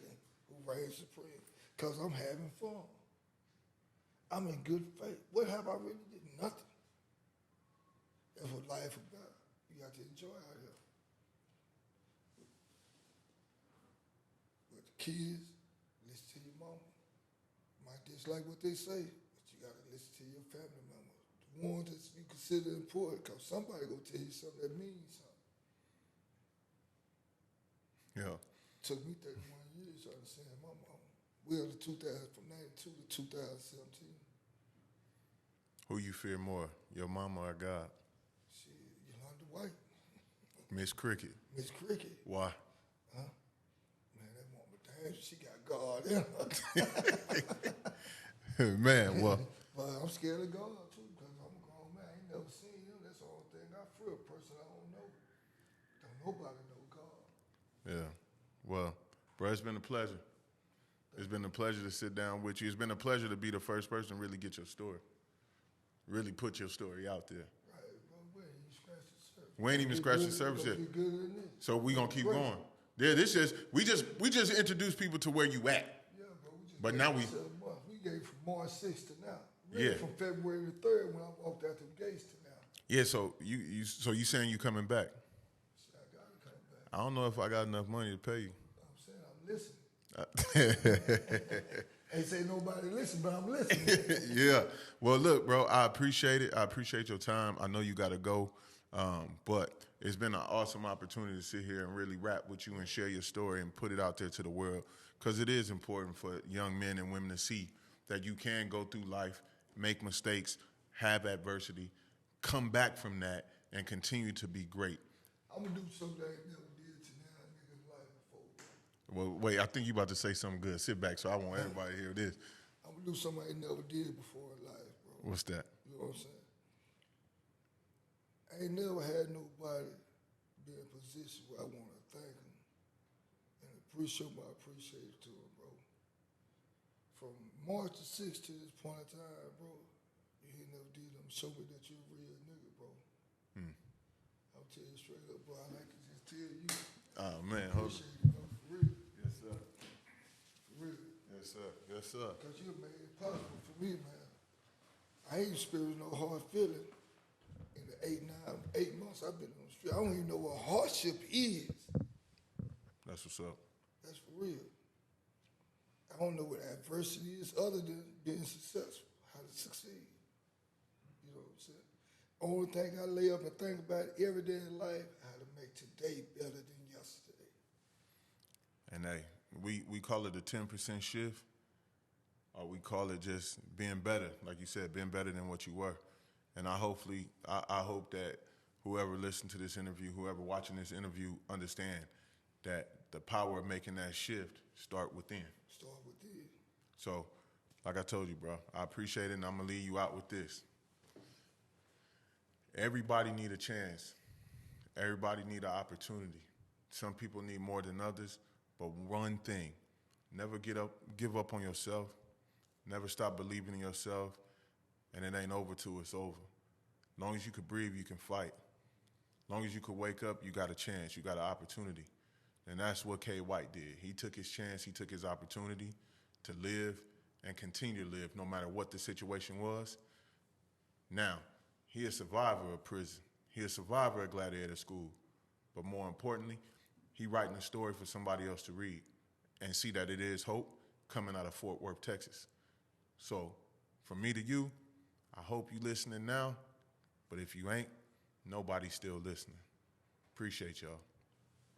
B: who reigns supreme? Because I'm having fun. I'm in good faith. What have I really did? Nothing. That's what life about. You got to enjoy out here. But the kids, listen to your mama. Might dislike what they say, but you got to listen to your family members. The ones that you consider important, because somebody going to tell you something that means something.
A: Yeah.
B: Took me 31 years to understand my mama. We're in 2000, from 92 to 2017.
A: Who you fear more, your mama or God?
B: Shit, Yolanda White.
A: Miss Cricket.
B: Miss Cricket.
A: Why?
B: Huh? Man, that woman, damn, she got God in her.
A: Man, well.
B: But I'm scared of God, too, because I'm a grown man. I ain't never seen him. That's the only thing I fear, a person I don't know. Don't nobody know God.
A: Yeah. Well, bro, it's been a pleasure. It's been a pleasure to sit down with you. It's been a pleasure to be the first person to really get your story. Really put your story out there.
B: Right, bro.
A: We ain't even scratched the surface yet.
B: Be good in this.
A: So we gonna keep going. Yeah, we just introduced people to where you at.
B: Yeah, bro.
A: But now we
B: gave from March 6th to now. Really
A: yeah.
B: From February the 3rd when I walked out the gates to now.
A: Yeah, so you saying you coming back?
B: Shit, I gotta come back.
A: I don't know if I got enough money to pay you.
B: I'm saying I'm listening. Ain't say nobody listen, but I'm listening.
A: Yeah. Well, look, bro, I appreciate it. I appreciate your time. I know you got to go, but it's been an awesome opportunity to sit here and really rap with you and share your story and put it out there to the world, because it is important for young men and women to see that you can go through life, make mistakes, have adversity, come back from that, and continue to be great.
B: I'm going to do something I ain't never did to now niggas' life before.
A: Well, wait, I think you about to say something good. Sit back so I want everybody to hear this.
B: I'm going to do something I ain't never did before in life, bro.
A: What's that?
B: You know what I'm saying? I ain't never had nobody be in a position where I want to thank them and appreciate my appreciation to them, bro. From March the 6th to this point in time, bro, you ain't never did them show me that you're a real nigga, bro. I'll tell you straight up, bro. I like to just tell you.
A: Oh, man. Hold on.
B: Appreciate it, bro, for real.
A: Yes, sir.
B: For real.
A: Yes, sir. Yes, sir.
B: Because you made it possible for me, man. I ain't experienced no hard feeling in the 8 months I've been on the street. I don't even know what hardship is.
A: That's what's up.
B: That's for real. I don't know what adversity is other than being successful, how to succeed. You know what I'm saying? Only thing I lay up and think about every day in life, how to make today better than yesterday.
A: And hey, we call it a 10% shift, or we call it just being better, like you said, being better than what you were. And I hope that whoever listened to this interview, whoever watching this interview, understand that the power of making that shift start within.
B: Start within.
A: So, like I told you, bro, I appreciate it, and I'm going to leave you out with this. Everybody need a chance. Everybody need an opportunity. Some people need more than others, but one thing, never give up on yourself. Never stop believing in yourself, and it ain't over till it's over. As long as you can breathe, you can fight. As long as you could wake up, you got a chance, you got an opportunity. And that's what K.White did. He took his chance, he took his opportunity to live and continue to live no matter what the situation was. Now, he a survivor of prison. He a survivor of Gladiator School. But more importantly, he writing a story for somebody else to read and see that it is hope coming out of Fort Worth, Texas. So, from me to you, I hope you listening now, but if you ain't, nobody's still listening. Appreciate y'all.